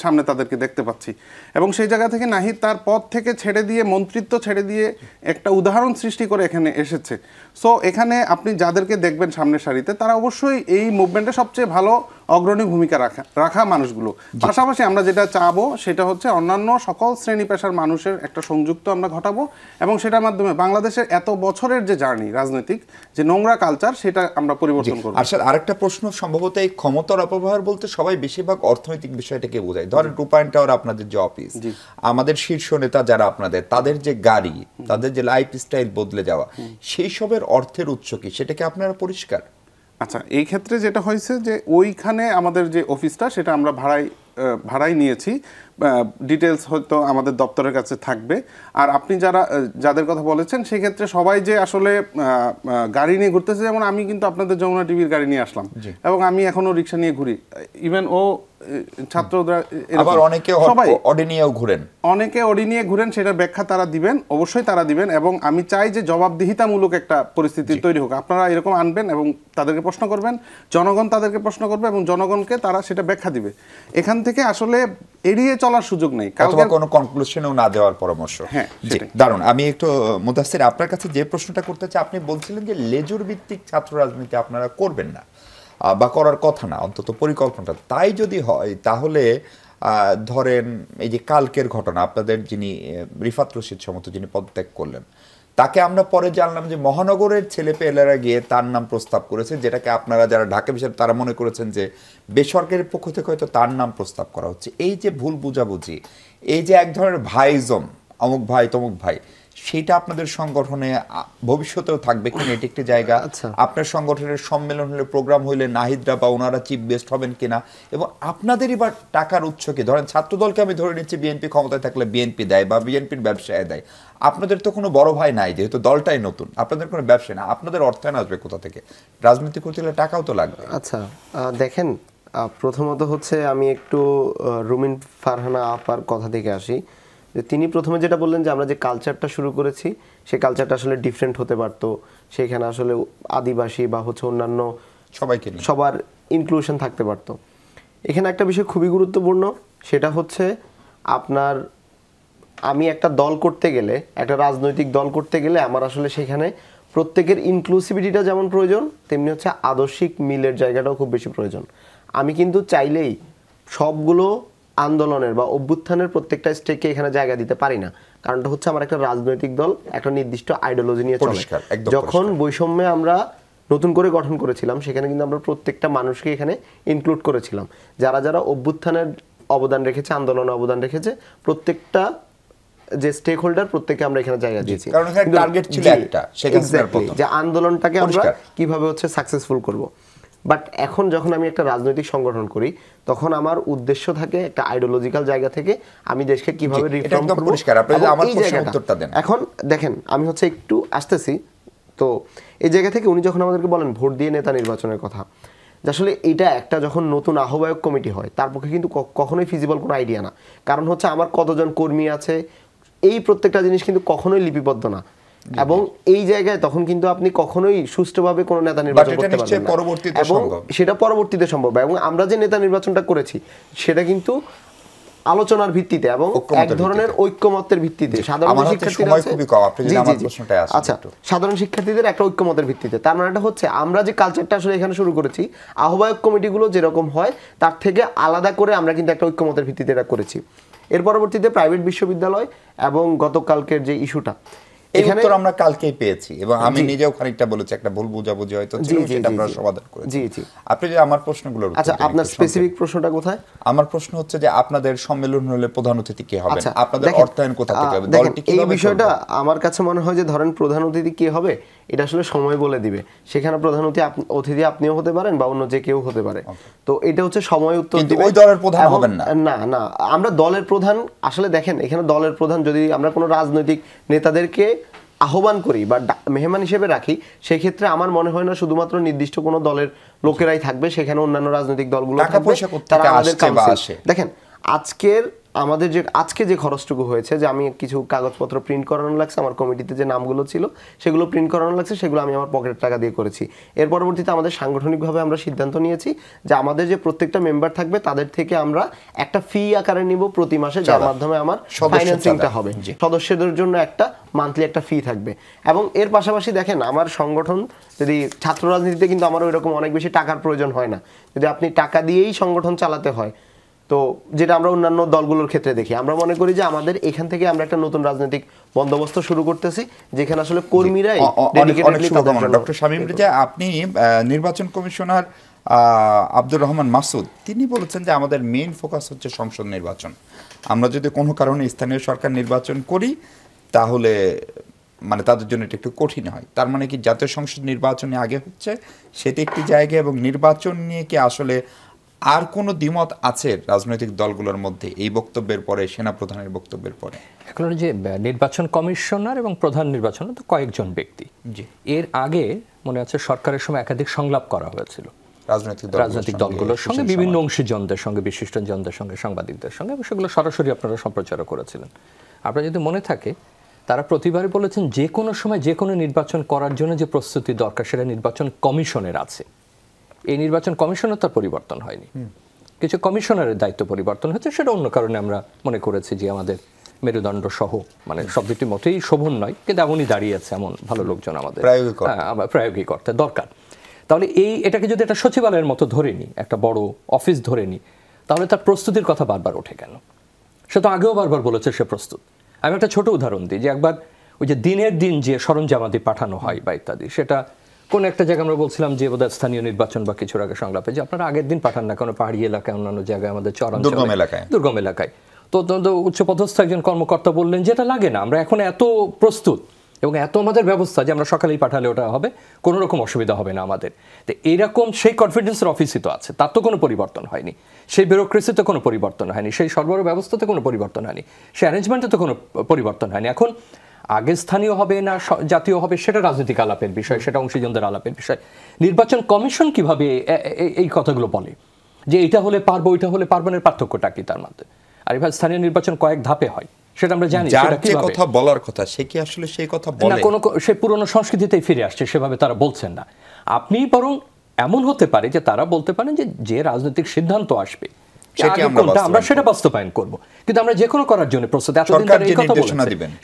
সামনে তাদেরকে দেখতে পাচ্ছি। এবং সেই জায়গা থেকে নাহিদ তার পদ থেকে ছেড়ে দিয়ে, মন্ত্রিত্ব ছেড়ে দিয়ে একটা উদাহরণ সৃষ্টি করে এখানে এসেছে। সো এখানে আপনি যাদেরকে দেখবেন সামনের সারিতে, তারা অবশ্যই এই মুভমেন্টে সবচেয়ে ভালো অগ্রণী ভূমিকা রাখা মানুষগুলো। পাশাপাশি আমরা যেটা চাবো সেটা হচ্ছে অন্যান্য সকল শ্রেণী পেশার মানুষের একটা সংযুক্ত আমরা ঘটাবো, এবং সেটার মাধ্যমে বাংলাদেশের এত বছরের যে জার্নি রাজনৈতিক যে নোংরা কালচার সেটা আমরা পরিবর্তন করবো। আসলে আরেকটা প্রশ্ন, সম্ভবত এই ক্ষমতার অপব্যবহার বলতে সবাই বেশিরভাগ অর্থনৈতিক বিষয়টাকে বোঝায়। ধরেন রূপায়ণ টাওয়ার আপনাদের যে অফিস, আমাদের শীর্ষ নেতা যারা আপনাদের, তাদের যে গাড়ি, তাদের যে লাইফ স্টাইল বদলে যাওয়া, সেই সবের অর্থের উৎস কি, সেটা কি আপনারা পরিষ্কার? আচ্ছা, এই ক্ষেত্রে যেটা হয়েছে যে ওইখানে আমাদের যে অফিসটা সেটা আমরা ভাড়ায় নিয়েছি, ডিটেলস হয়তো আমাদের দপ্তরের কাছে থাকবে। আর আপনি যাদের কথা বলেছেন সেক্ষেত্রে সবাই যে আসলে গাড়ি নিয়ে ঘুরতেছে, যেমন আমি কিন্তু আপনাদের যমুনা টিভির গাড়ি নিয়ে আসলাম, এবং আমি এখনো রিক্সা নিয়ে ঘুরি, ইভেন ও ছাত্ররা, আবার অনেকে অডি নিয়েও ঘুরেন, সেটার ব্যাখ্যা তারা দিবেন, অবশ্যই তারা দিবেন, এবং আমি চাই যে জবাবদিহিতামূলক একটা পরিস্থিতি তৈরি হোক। আপনারা এরকম আনবেন এবং তাদেরকে প্রশ্ন করবেন, জনগণ তাদেরকে প্রশ্ন করবে এবং জনগণকে তারা সেটা ব্যাখ্যা দিবে। এখান থেকে আসলে এড়িয়ে চলার সুযোগ নেই, অথবা কোনো কনক্লুশনেও না দেওয়ার পরামর্শ। হ্যাঁ, দারুণ। আমি একটু মুদাসসির আপনার কাছে যে প্রশ্নটা করতে চাই, আপনি বলছিলেন যে লেজুর ভিত্তিক ছাত্র রাজনীতি আপনারা করবেন না বা করার কথা না, অন্তত পরিকল্পনাটা। তাই যদি হয় তাহলে ধরেন এই যে কালকের ঘটনা, আপনাদের যিনি রিফাত রশিদ সমত যিনি পদত্যাগ করলেন, তাকে আমরা পরে জানলাম যে মহানগরের ছেলেপেলেরা গিয়ে তার নাম প্রস্তাব করেছে, যেটাকে আপনারা যারা ঢাকা বিষয়ে তারা মনে করেছেন যে বেসরকারি পক্ষ থেকে হয়তো তার নাম প্রস্তাব করা হচ্ছে। এই যে ভুল বুঝাবুঝি, এই যে এক ধরনের ভাইজম, অমুক ভাই তমুক ভাই, সেটা আপনাদের সংগঠনে ভবিষ্যতেও থাকবে কিনা, এটি একটি জায়গা। আপনার সংগঠনের সম্মেলন হলে, প্রোগ্রাম হইলে নাহিদরা বা ওনারা চিফ গেস্ট হবেন কিনা, এবং আপনাদেরই বা টাকার উৎস কি? ধরেন ছাত্রদলকে আমি ধরে নিচ্ছি বিএনপি ক্ষমতায় থাকলে বিএনপি দেয় বা বিএনপির ব্যবসায় দেয়, আপনাদের তো কোনো বড় ভাই নাই, যেহেতু দলটাই নতুন, আপনাদের কোনো ব্যবসা না, আপনাদের অর্থায়ন আসবে কোথা থেকে? রাজনীতি করতে হলে টাকাও তো লাগবে। আচ্ছা, দেখেন, প্রথমত হচ্ছে আমি একটু রুমিন ফারহানা আপার কথা থেকে আসি। তিনি প্রথমে যেটা বললেন যে আমরা যে কালচারটা শুরু করেছি সেই কালচারটা আসলে ডিফারেন্ট হতে পারতো, সেখানে আসলে আদিবাসী বা হচ্ছে অন্যান্য সবার ইনক্লুশন থাকতে পারতো। এখানে একটা বিষয় খুবই গুরুত্বপূর্ণ, সেটা হচ্ছে আপনার, আমি একটা দল করতে গেলে, একটা রাজনৈতিক দল করতে গেলে আমার আসলে সেখানে প্রত্যেকের ইনক্লুসিভিটিটা যেমন প্রয়োজন, তেমনি হচ্ছে আদর্শিক মিলের জায়গাটাও খুব বেশি প্রয়োজন। আমি কিন্তু চাইলেই সবগুলো আন্দোলনের বা অভ্যুত্থানের প্রত্যেকটা স্টেককে এখানে জায়গা দিতে পারি না। কারণটা হচ্ছে আমার একটা রাজনৈতিক দল একটা নির্দিষ্ট আইডিওলজি নিয়ে চলে। যখন বৈষম্যে আমরা নতুন করে গঠন করেছিলাম, সেখানে কিন্তু আমরা প্রত্যেকটা মানুষকে এখানে ইনক্লুড করেছিলাম, যারা যারা অভ্যুত্থানের অবদান রেখেছে, আন্দোলনে অবদান রেখেছে, প্রত্যেকটা যে স্টেক হোল্ডার প্রত্যেককে আমরা এখানে জায়গা দিয়েছি। কারণ এখানে টার্গেট ছিল একটা, যে আন্দোলনটাকে আমরা কিভাবে হচ্ছে সাকসেসফুল করব। বাট এখন যখন আমি একটা রাজনৈতিক সংগঠন করি, তখন আমার উদ্দেশ্য থাকে একটা আইডিওলজিক্যাল জায়গা থেকে আমি দেশকে কিভাবে রিফর্ম করব। এখন দেখেন, আমি হচ্ছে একটু আসতেছি, তো এই জায়গা থেকে উনি যখন আমাদেরকে বলেন ভোট দিয়ে নেতা নির্বাচনের কথা, আসলে এটা একটা যখন নতুন আহ্বায়ক কমিটি হয় তার পক্ষে কিন্তু কখনোই ফিজিবল কোনো আইডিয়া না। কারণ হচ্ছে আমার কতজন কর্মী আছে, এই প্রত্যেকটা জিনিস কিন্তু কখনোই লিপিবদ্ধ না, এবং এই জায়গায় তখন কিন্তু আপনি কখনোই সুষ্ঠুভাবে কোনো নেতা নির্বাচন করতে পারবেন না, এবং সেটা পরবর্তীতে সম্ভব। এবং আমরা যে নেতা নির্বাচনটা করেছি সেটা কিন্তু আলোচনার ভিত্তিতে এবং এক ধরনের ঐক্যমতের ভিত্তিতে, সাধারণ শিক্ষার্থীদের একটা ঐক্যমতের ভিত্তিতে। তার মানে হচ্ছে আমরা যে কালচারটা আসলে এখানে শুরু করেছি, আহ্বায়ক কমিটিগুলো যেরকম হয় তার থেকে আলাদা করে আমরা কিন্তু একটা ঐক্যমতের ভিত্তিতে এটা করেছি। এর পরবর্তীতে প্রাইভেট বিশ্ববিদ্যালয় এবং গতকালকের যে ইস্যুটা, এখানে আমরা কালকেই পেয়েছি, এবং আমি নিজেও খানিকটা বলেছি একটা ভুল বুঝাবুঝি হয়তো ছিল, সেটা আমরা সমাধান করেছি। জি জি, আপনি যে আমার প্রশ্নগুলোর, আচ্ছা আপনার স্পেসিফিক প্রশ্নটা কোথায়? আমার প্রশ্ন হচ্ছে যে আপনাদের সম্মেলন হলে প্রধান অতিথি কে হবে, আপনাদের অর্থায়ন কোথা থেকে হবে, দলটি কিভাবে? এই বিষয়টা আমার কাছে মনে হয় যে ধরেন প্রধান অতিথি কে হবে এটা আসলে সময় বলে দিবে। সেখানে প্রধান অতিথি আপনিও হতে পারেন বা অন্য যে কেউ হতে পারে। তো এটা হচ্ছে সময় উত্তর দিবে। ওই দলের প্রধান হবেন না? না না, আমরা দলের প্রধান, আসলে দেখেন এখানে দলের প্রধান যদি আমরা কোনো রাজনৈতিক নেতাদেরকে আহ্বান করি বা মেহমান হিসেবে রাখি, সেই ক্ষেত্রে আমার মনে হয় না শুধুমাত্র নির্দিষ্ট কোনো দলের লোকেরাই থাকবে, সেখানে অন্যান্য রাজনৈতিক দলগুলো থাকবে, তারা আমাদের কাছে। দেখেন আজকের আমাদের যে আজকে যে খরচটুকু হয়েছে, যে আমি কিছু কাগজপত্র প্রিন্ট করানো লাগছে, আমার কমিটিতে যে নামগুলো ছিল সেগুলো প্রিন্ট করানো লাগছে, সেগুলো আমি আমার পকেটের টাকা দিয়ে করেছি। এর পরবর্তীতে আমাদের সাংগঠনিকভাবে আমরা সিদ্ধান্ত নিয়েছি যে আমাদের যে প্রত্যেকটা মেম্বার থাকবে তাদের থেকে আমরা একটা ফি আকারে নিব প্রতি মাসে, যার মাধ্যমে আমার ফাইন্যান্সিংটা হবে। সদস্যদের জন্য একটা মান্থলি একটা ফি থাকবে। এবং এর পাশাপাশি দেখেন, আমার সংগঠন যদি ছাত্র রাজনীতিতে কিন্তু আমার ওইরকম অনেক বেশি টাকার প্রয়োজন হয় না। যদি আপনি টাকা দিয়েই সংগঠন চালাতে হয়, তো যেটা আমরা অন্যান্য দলগুলোর ক্ষেত্রে দেখি, আমরা মনে করি যে আমাদের এখান থেকে আমরা একটা নতুন রাজনৈতিক বন্দোবস্ত শুরু করতেছি, যেখানে আসলে কর্মীরাই ডেডিকেটেডলি তাদের জন্য। ডক্টর শামীম রেজা, আপনি নির্বাচন কমিশনার আব্দুর রহমান মাসুদ তিনি বলেছেন যে আমাদের মেইন ফোকাস হচ্ছে সংসদ নির্বাচন। আমরা যদি কোনো কারণে স্থানীয় সরকার নির্বাচন করি তাহলে মানে তাদের জন্য এটা একটু কঠিন হয়। তার মানে কি জাতীয় সংসদ নির্বাচনে আগে হচ্ছে সেটা একটি জায়গা, এবং নির্বাচন নিয়ে কি আসলে আর কোনো দ্বিমত আছে রাজনৈতিক দলগুলোর মধ্যে এই বক্তব্যের পরে, সেনাপ্রধানের বক্তব্যের পরে? এখন যে নির্বাচন কমিশনার এবং প্রধান নির্বাচন তো কয়েকজন ব্যক্তি, এর আগে মনে আছে সরকারের সময় একাধিক সংলাপ করা হয়েছিল রাজনৈতিক দলগুলোর সঙ্গে, বিভিন্ন অংশীজনদের সঙ্গে, বিশিষ্টজনদের সঙ্গে, সাংবাদিকদের সঙ্গে, এবং সেগুলো সরাসরি আপনারা সম্প্রচারও করেছিলেন। আপনার যদি মনে থাকে, তারা প্রতিবারই বলেছেন যে কোনো সময় যে কোনো নির্বাচন করার জন্য যে প্রস্তুতি দরকার সেটা নির্বাচন কমিশনের আছে। এই নির্বাচন কমিশনের তার পরিবর্তন হয়নি, কিছু কমিশনারের দায়িত্ব পরিবর্তন হচ্ছে। সেটা অন্য কারণে আমরা মনে করেছি যে আমাদের মেরুদণ্ড সহ, মানে শব্দটি মোটেই শোভন নয়, কিন্তু এমনই দাঁড়িয়েছে, এমন ভালো লোকজন আমাদের প্রায়োগিক অর্থে দরকার। তাহলে এটাকে যদি একটা সচিবালয়ের মতো ধরে নিই, একটা বড় অফিস ধরে নিই, তাহলে তার প্রস্তুতির কথা বারবার ওঠে কেন? সে তো আগেও বারবার বলেছে সে প্রস্তুত। আমি একটা ছোট উদাহরণ দিই, যে একবার ওই যে দিনের দিন যে সরঞ্জামাদি পাঠানো হয় বা ইত্যাদি, সেটা কোন একটা জায়গায় আমরা বলছিলাম যে বোধহয় স্থানীয় নির্বাচন বা কিছুর আগে সংলাপে, যে আপনারা আগের দিন পাঠান না কোনো পাহাড়ি এলাকায়, অন্যান্য জায়গায়, আমাদের দুর্গম এলাকায়। তো উচ্চপদস্থ একজন কর্মকর্তা বললেন যে এটা লাগে না, আমরা এখন এত প্রস্তুত এবং এত আমাদের ব্যবস্থা যে আমরা সকালেই পাঠালে ওটা হবে, কোনো রকম অসুবিধা হবে না আমাদের। তো এরকম সেই কনফিডেন্সের অফিসই তো আছে, তার তো কোনো পরিবর্তন হয়নি, সেই ব্যুরোক্রেসিতে কোনো পরিবর্তন হয়নি, সেই সরবরাহ ব্যবস্থাতে কোনো পরিবর্তন হয়নি, সেই অ্যারেঞ্জমেন্টে তো কোনো পরিবর্তন হয়নি। এখন আগে স্থানীয় হবে না জাতীয় হবে সেটা রাজনৈতিক আলাপের বিষয়, সেটা অংশীজনদের আলাপের বিষয়। নির্বাচন কমিশন কিভাবে এই কথাগুলো বলে যে এটা হলে পারবো, ওইটা হলে পারবো না, পার্থক্যটা কি তার মধ্যে? আর এবার স্থানীয় নির্বাচন কয়েক ধাপে হয়, সেটা আমরা জানি। কথা বলার কথা, সে কি আসলে সেই কথা বলে না? কোনো সে পুরনো সংস্কৃতিতেই ফিরে আসছে, সেভাবে তারা বলছেন না। আপনি বরং এমন হতে পারে যে তারা বলতে পারেন যে রাজনৈতিক সিদ্ধান্ত আসবে আমরা সেটা বাস্তবায়ন করব, কিন্তু আমরা যে কোনো করার জন্য প্রস্তুত।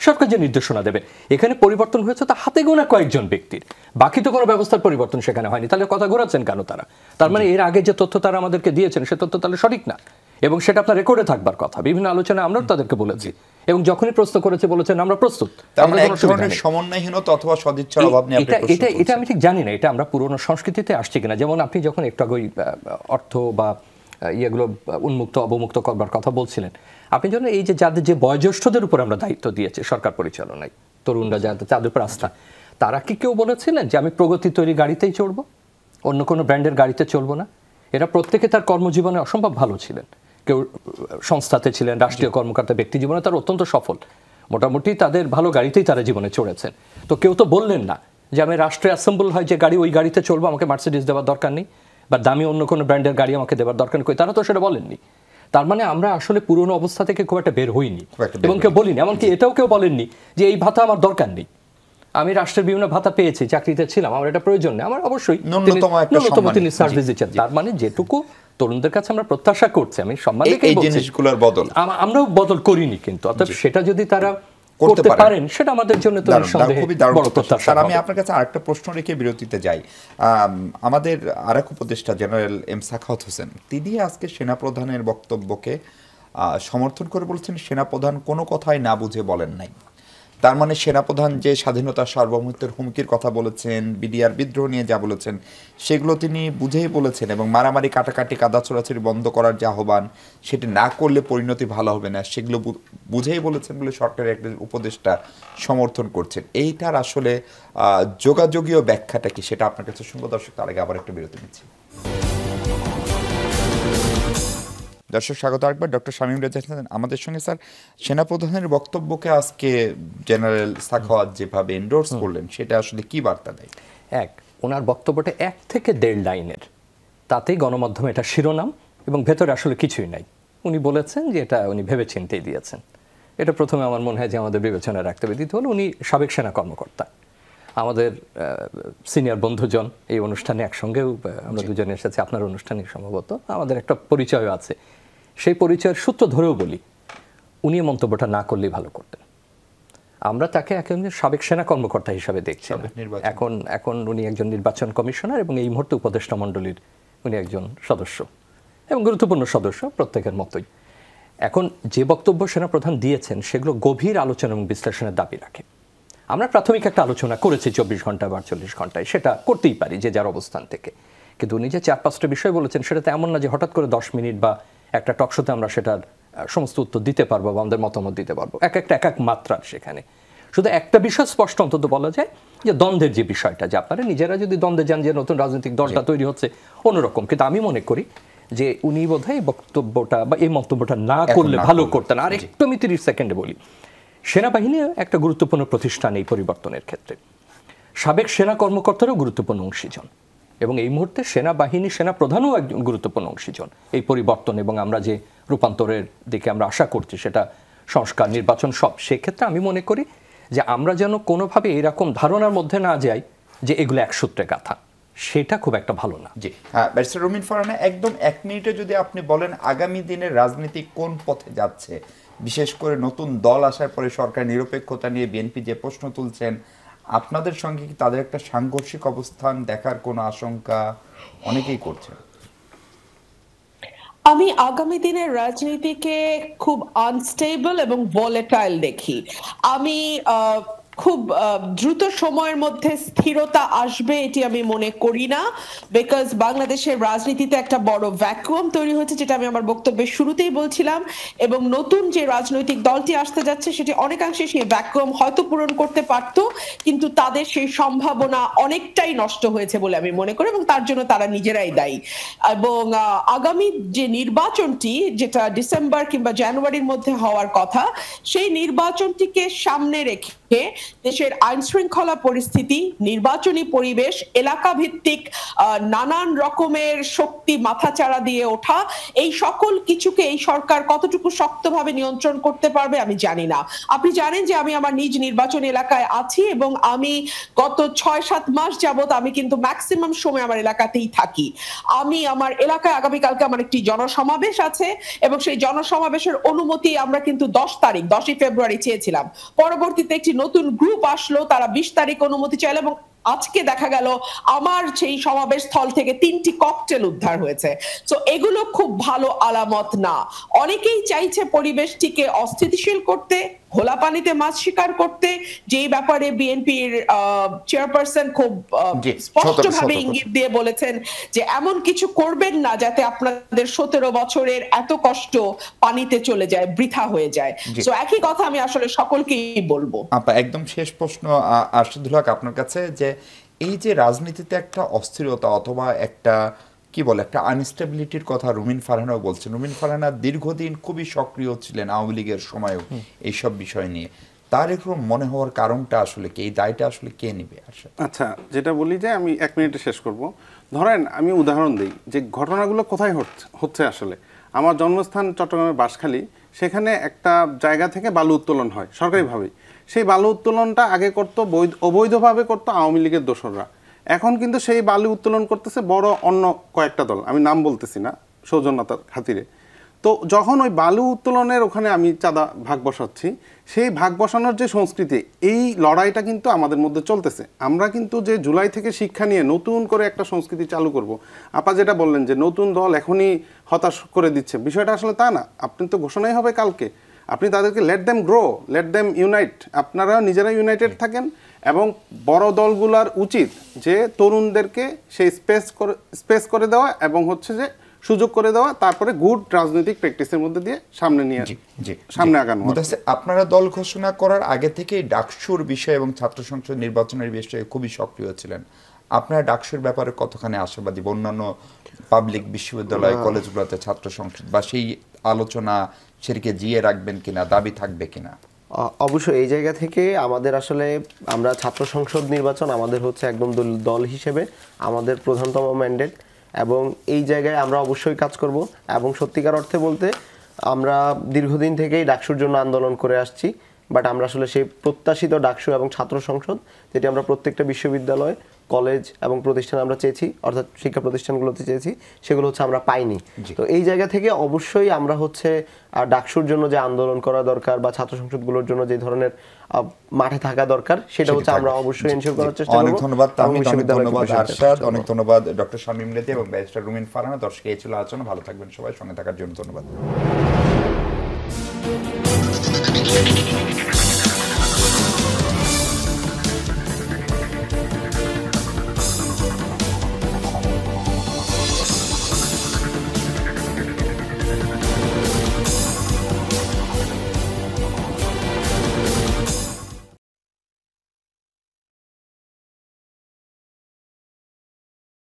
সরকার যে নির্দেশনা দেবে, এখানে পরিবর্তন হয়েছে তা হাতে গোনা কয়েকজন ব্যক্তির, বাকি তো কোনো ব্যবস্থার পরিবর্তন সেখানে হয়নি। তাহলে কথা ঘোরাচ্ছেন কেন তারা? তার মানে এর আগে যে তথ্য তারা আমাদেরকে দিয়েছেন সে তথ্য তাহলে সঠিক না, এবং সেটা আপনার রেকর্ডে থাকবার কথা। বিভিন্ন আলোচনায় আমরাও তাদেরকে বলেছি, এবং যখনই প্রশ্ন করেছে বলেছেন আমরা প্রস্তুত। সমন্বয়হীনতা অথবা সদিচ্ছার অভাব নিয়ে এটা আমি ঠিক জানি না, এটা আমরা পুরনো সংস্কৃতিতে আসছি কিনা। যেমন আপনি যখন একটু আগে অর্থ বা ইয়েগুলো উন্মুক্ত অবমুক্ত করবার কথা বলছিলেন, আপনি যখন এই যে যাদের যে বয়োজ্যেষ্ঠদের উপর আমরা দায়িত্ব দিয়েছি সরকার পরিচালনায়, তরুণরা যাদের তাদের উপর আস্থা, তারা কি কেউ বলেছিলেন যে আমি প্রগতি তৈরি গাড়িতেই চড়বো, অন্য কোনো ব্র্যান্ডের গাড়িতে চলবো না? এরা প্রত্যেকে তার কর্মজীবনে অসম্ভব ভালো ছিলেন। কেউ সংস্থাতে ছিলেন, রাষ্ট্রীয় কর্মকর্তা, ব্যক্তি জীবনে তার অত্যন্ত সফল, মোটামুটি তাদের ভালো গাড়িতেই তারা জীবনে চড়েছেন। তো কেউ তো বললেন না যে আমি রাষ্ট্রে অ্যাসেম্বল হয় যে গাড়ি, ওই গাড়িতে চলবো, আমাকে মার্সিডিজ দেওয়ার দরকার নেই, বা দামি অন্য কোনো ব্র্যান্ডের গাড়ি আমাকে দেওয়ার দরকার নেই। তারা তো সেটা বলেননি। তার মানে আমরা আসলে পুরনো অবস্থা থেকে খুব একটা বের হইনি, এবং কেউ বলিনি। এমনকি এটাও কেউ বলেননি যে এই ভাতা আমার দরকার নেই, আমি রাষ্ট্রের বিভিন্ন ভাতা পেয়েছি, চাকরিতে ছিলাম, আমার এটা প্রয়োজন নেই, আমার অবশ্যই ন্যূনতম তিনি সার্ভিস দিচ্ছেন। তার মানে যেটুকু তরুণদের কাছে আমরা প্রত্যাশা করছি, আমি সম্মানকেই বলছি, জিনিসগুলোর বদল আমরাও বদল করিনি, কিন্তু অর্থাৎ সেটা যদি তারা করতে পারেন সেটা আমাদের জন্য তো নিঃসন্দেহে বড় প্রত্যাশা। আমি আপনার কাছে আরেকটা প্রশ্ন রেখে বিরতিতে যাই। আমাদের আরেক উপদেষ্টা জেনারেল এম সাখাওয়াত হোসেন, তিনি আজকে সেনাপ্রধানের বক্তব্যকে সমর্থন করে বলছেন সেনাপ্রধান কোনো কথাই না বুঝে বলেন নাই। তার মানে সেনাপ্রধান যে স্বাধীনতা সার্বভৌমত্বের হুমকির কথা বলেছেন, বিডিআর বিদ্রোহ নিয়ে যা বলেছেন, সেগুলো তিনি বুঝেই বলেছেন, এবং মারামারি কাটাকাটি কাদা ছোড়াছড়ি বন্ধ করার যে আহ্বান, সেটি না করলে পরিণতি ভালো হবে না, সেগুলো বুঝেই বলেছেন বলে সরকারের একটা উপদেষ্টা সমর্থন করছেন। এইটার আসলে যোগাযোগীয় ব্যাখ্যাটা কি, সেটা আপনার কাছে শুনবো। দর্শক, তার আগে আবার একটু বিরতি নিচ্ছি। দর্শক, স্বাগত আরেকবার। ডক্টর শামীম রেজা আমাদের সঙ্গে। স্যার, সেনাপ্রধানের বক্তব্যকে আজকে জেনারেল সাখাওয়াত যেভাবে এন্ডোর্স করলেন, সেটা আসলে কি বার্তা দেয়? ওনার বক্তব্যটা 1 থেকে 1.5 লাইনের, তাতেই গণমাধ্যমে এটা শিরোনাম, এবং ভেতরে আসলে কিছুই নাই। উনি বলেছেন যে এটা উনি ভেবে চিন্তেই দিয়েছেন। এটা প্রথমে আমার মনে হয় যে আমাদের বিবেচনায় রাখতে হবে। দ্বিতীয় হলো উনি সাবেক সেনা কর্মকর্তা, আমাদের সিনিয়র বন্ধুজন, এই অনুষ্ঠানে একসঙ্গেও আমরা দুজনে এসেছি, আপনার অনুষ্ঠানে সম্ভবত আমাদের একটা পরিচয় আছে। সেই পরিচয়ের সূত্র ধরেও বলি, উনি মন্তব্যটা না করলেই ভালো করতেন। আমরা তাকে এখন সাবেক সেনা কর্মকর্তা হিসাবে দেখছি। এখন উনি একজন নির্বাচন কমিশনার এবং এই মুহূর্তে উপদেষ্টা মণ্ডলীর উনি একজন সদস্য এবং গুরুত্বপূর্ণ সদস্য প্রত্যেকের মতোই। এখন যে বক্তব্য সেনাপ্রধান দিয়েছেন সেগুলো গভীর আলোচনা এবং বিশ্লেষণের দাবি রাখে। আমরা প্রাথমিক একটা আলোচনা করেছি 24 ঘন্টা বা 48 ঘন্টায়, সেটা করতেই পারি যে যার অবস্থান থেকে। কিন্তু উনি যে 4-5টা বিষয় বলেছেন সেটা তো এমন না যে হঠাৎ করে 10 মিনিট বা একটা টকশোতে আমরা সেটার সমস্ত উত্তর দিতে পারবো বা আমাদের মতামত দিতে পারবো। এক এক মাত্রা সেখানে। শুধু একটা বিষয় স্পষ্ট অন্তত বলা যায় যে দ্বন্দ্বের যে বিষয়টা, যে আপনারা নিজেরা যদি দ্বন্দ্বে যান যে নতুন রাজনৈতিক দলটা তৈরি হচ্ছে অন্যরকম, কিন্তু আমি মনে করি যে উনি বোধহয় এই বক্তব্যটা বা এই মন্তব্যটা না করলে ভালো করতেন। আর একটু আমি 30 সেকেন্ডে বলি, সেনাবাহিনী একটা গুরুত্বপূর্ণ প্রতিষ্ঠান এই পরিবর্তনের ক্ষেত্রে, সাবেক সেনা কর্মকর্তারাও গুরুত্বপূর্ণ অংশীজন এবং এই মুহূর্তে সেনাবাহিনী সেনা প্রধানও একজন গুরুত্বপূর্ণ অংশীজন এই পরিবর্তন এবং আমরা যে রূপান্তরের দিকে আমরা আশা করছি, সেটা সংস্কার, নির্বাচন, সব। সেক্ষেত্রে আমি মনে করি যে আমরা যেন কোনোভাবে এরকম ধারণার মধ্যে না যাই যে এগুলো এক সূত্রে গাথা, সেটা খুব একটা ভালো না। জি হ্যাঁ, ব্যারিস্টার রুমিন ফারহানা, একদম 1 মিনিটে যদি আপনি বলেন আগামী দিনের রাজনীতি কোন পথে যাচ্ছে, বিশেষ করে নতুন দল আসার পরে সরকার নিরপেক্ষতা নিয়ে বিএনপি যে প্রশ্ন তুলছেন, আপনাদের সঙ্গে কি তাদের একটা সাংঘর্ষিক অবস্থান দেখার কোনো আশঙ্কা অনেকেই করছেন? আমি আগামী দিনের রাজনীতিকে খুব আনস্টেবল এবং ভোলেটাইল দেখি। আমি খুব দ্রুত সময়ের মধ্যে স্থিরতা আসবে এটি আমি মনে করি না, বিকজ বাংলাদেশের রাজনীতিতে একটা বড় ভ্যাকুয়াম তৈরি হয়েছে, যেটা আমি আমার বক্তব্যের শুরুতেই বলছিলাম, এবং নতুন যে রাজনৈতিক দলটি আসতে যাচ্ছে সেটি অনেকাংশে সেই ভ্যাকুয়াম হয়তো পূরণ করতে পারত, কিন্তু তাদের সেই সম্ভাবনা অনেকটাই নষ্ট হয়েছে বলে আমি মনে করি এবং তার জন্য তারা নিজেরাই দায়ী। এবং আগামী যে নির্বাচনটি, যেটা ডিসেম্বর কিংবা জানুয়ারির মধ্যে হওয়ার কথা, সেই নির্বাচনটিকে সামনে রেখে দেশের আইন শৃঙ্খলা পরিস্থিতি, নির্বাচনী পরিবেশ, এলাকা ভিত্তিক নানান রকমের শক্তি মাথাচাড়া দিয়ে ওঠা, এই সকল কিছুকে এই সরকার কতটুকু শক্তভাবে নিয়ন্ত্রণ করতে পারবে আমি জানি না। আপনি জানেন যে আমি আমার নিজ নির্বাচনী এলাকায় আছি এবং আমি গত 6-7 মাস যাবত আমি কিন্তু ম্যাক্সিমাম সময় আমার এলাকাতেই থাকি। আমি আমার এলাকায় আগামীকালকে আমার একটি জনসমাবেশ আছে এবং সেই জনসমাবেশের অনুমতি আমরা কিন্তু 10ই ফেব্রুয়ারি চেয়েছিলাম। পরবর্তীতে একটি নতুন গ্রুপ আসলো, তারা 20 তারিখ অনুমতি চাইল এবং আজকে দেখা গেল আমার সেই সমাবেশ স্থল থেকে 3টি ককটেল উদ্ধার হয়েছে। তো এগুলো খুব ভালো আলামত না। অনেকেই চাইছে পরিবেশটিকে অস্থিতিশীল করতে, ঘোলা পানিতে মাছ শিকার করতে, যেই ব্যাপারে বিএনপির চেয়ারপারসন খুব স্পষ্টভাবে ইঙ্গিত দিয়ে বলেছেন যে এমন কিছু করবেন না যাতে আপনাদের 17 বছরের এত কষ্ট পানিতে চলে যায়, বৃথা হয়ে যায়। তো একই কথা আমি আসলে সকলকেই বলবো। একদম শেষ প্রশ্ন আরশাদুল হক আপনার কাছে, যে এই যে রাজনীতিতে একটা অস্থিরতা অথবা একটা কি বলে একটা আনস্টেবিলিটির কথা রুমিন ফারহানাও বলছেন। রুমিন ফারহানা দীর্ঘদিন খুবই সক্রিয় ছিলেন আওয়ামী লীগের সময়ও এইসব বিষয় নিয়ে, তার এরকম মনে হওয়ার কারণটা আসলে কি, এই দায়টা আসলে কে নেবে? আচ্ছা, যেটা বলি যে আমি 1 মিনিটে শেষ করব। ধরেন আমি উদাহরণ দিই যে ঘটনাগুলো কোথায় হচ্ছে আসলে। আমার জন্মস্থান চট্টগ্রামের বাঁশখালী, সেখানে একটা জায়গা থেকে বালু উত্তোলন হয় সরকারিভাবেই। সেই বালু উত্তোলনটা আগে করতো অবৈধভাবে করতো আওয়ামী লীগের দোসররা। এখন কিন্তু সেই বালু উত্তোলন করতেছে বড় অন্য কয়েকটা দল, আমি নাম বলতেছি না সৌজন্যতার খাতিরে। তো যখন ওই বালু উত্তোলনের ওখানে আমি চাঁদা ভাগ বসাচ্ছি, সেই ভাগ বসানোর যে সংস্কৃতি, এই লড়াইটা কিন্তু আমাদের মধ্যে চলতেছে। আমরা কিন্তু যে জুলাই থেকে শিক্ষা নিয়ে নতুন করে একটা সংস্কৃতি চালু করব, আপা যেটা বললেন যে নতুন দল এখনই হতাশ করে দিচ্ছে, বিষয়টা আসলে তা না। আপনি তো ঘোষণাই হবে কালকে, আপনি তাদেরকে let them grow, let them unite, আপনারা নিজেরা ইউনাইটেড থাকেন। এবং বড় দলগুলোর উচিত যে তরুণদেরকে সেই স্পেস করে দেওয়া এবং হচ্ছে যে সুযোগ করে দেওয়া, তারপরে গুড রাজনৈতিক প্র্যাকটিসের মধ্যে দিয়ে সামনে আগানো। আপনারা দল ঘোষণা করার আগে থেকেই ডাকসুর বিষয় এবং ছাত্র সংসদ নির্বাচনের বিষয়ে খুবই সক্রিয় ছিলেন। আপনারা ডাকসুর ব্যাপারে কতখানি আশাবাদী? অন্যান্য পাবলিক বিশ্ববিদ্যালয় কলেজগুলোতে ছাত্র সংসদ বা সেই আলোচনা সেটিকে জিয়ে রাখবেন কিনা, দাবি থাকবে কিনা? অবশ্যই এই জায়গা থেকে আমাদের আসলে আমরা ছাত্র সংসদ নির্বাচন আমাদের হচ্ছে একদম দল হিসেবে আমাদের প্রধানতম ম্যান্ডেট এবং এই জায়গায় আমরা অবশ্যই কাজ করব। এবং সত্যিকার অর্থে বলতে আমরা দীর্ঘদিন থেকেই ডাকসুর জন্য আন্দোলন করে আসছি, বাট আমরা আসলে সেই প্রত্যাশিত ডাকসু এবং ছাত্র সংসদ যেটি আমরা প্রত্যেকটা বিশ্ববিদ্যালয়, কলেজ এবং প্রতিষ্ঠানে আমরা চেয়েছি, অর্থাৎ শিক্ষা প্রতিষ্ঠানগুলোতে চেয়েছি, সেগুলো হচ্ছে আমরা পাইনি। তো এই জায়গা থেকে অবশ্যই আমরা হচ্ছে ডাকসুর জন্য যে আন্দোলন করা দরকার বা ছাত্র সংসদগুলোর জন্য যে ধরনের মাঠে থাকা দরকার সেটা হচ্ছে আমরা অবশ্যই এনশিওর করার চেষ্টা করব। অনেক ধন্যবাদ তামিদ, অনেক ধন্যবাদ আরশাদ, অনেক ধন্যবাদ ডক্টর শামীম রেজী এবং ব্যারিস্টার রুমিন ফারহানা। দর্শক, এই ছিল আলোচনা। ভালো থাকবেন সবাই, সঙ্গে থাকার জন্য ধন্যবাদ।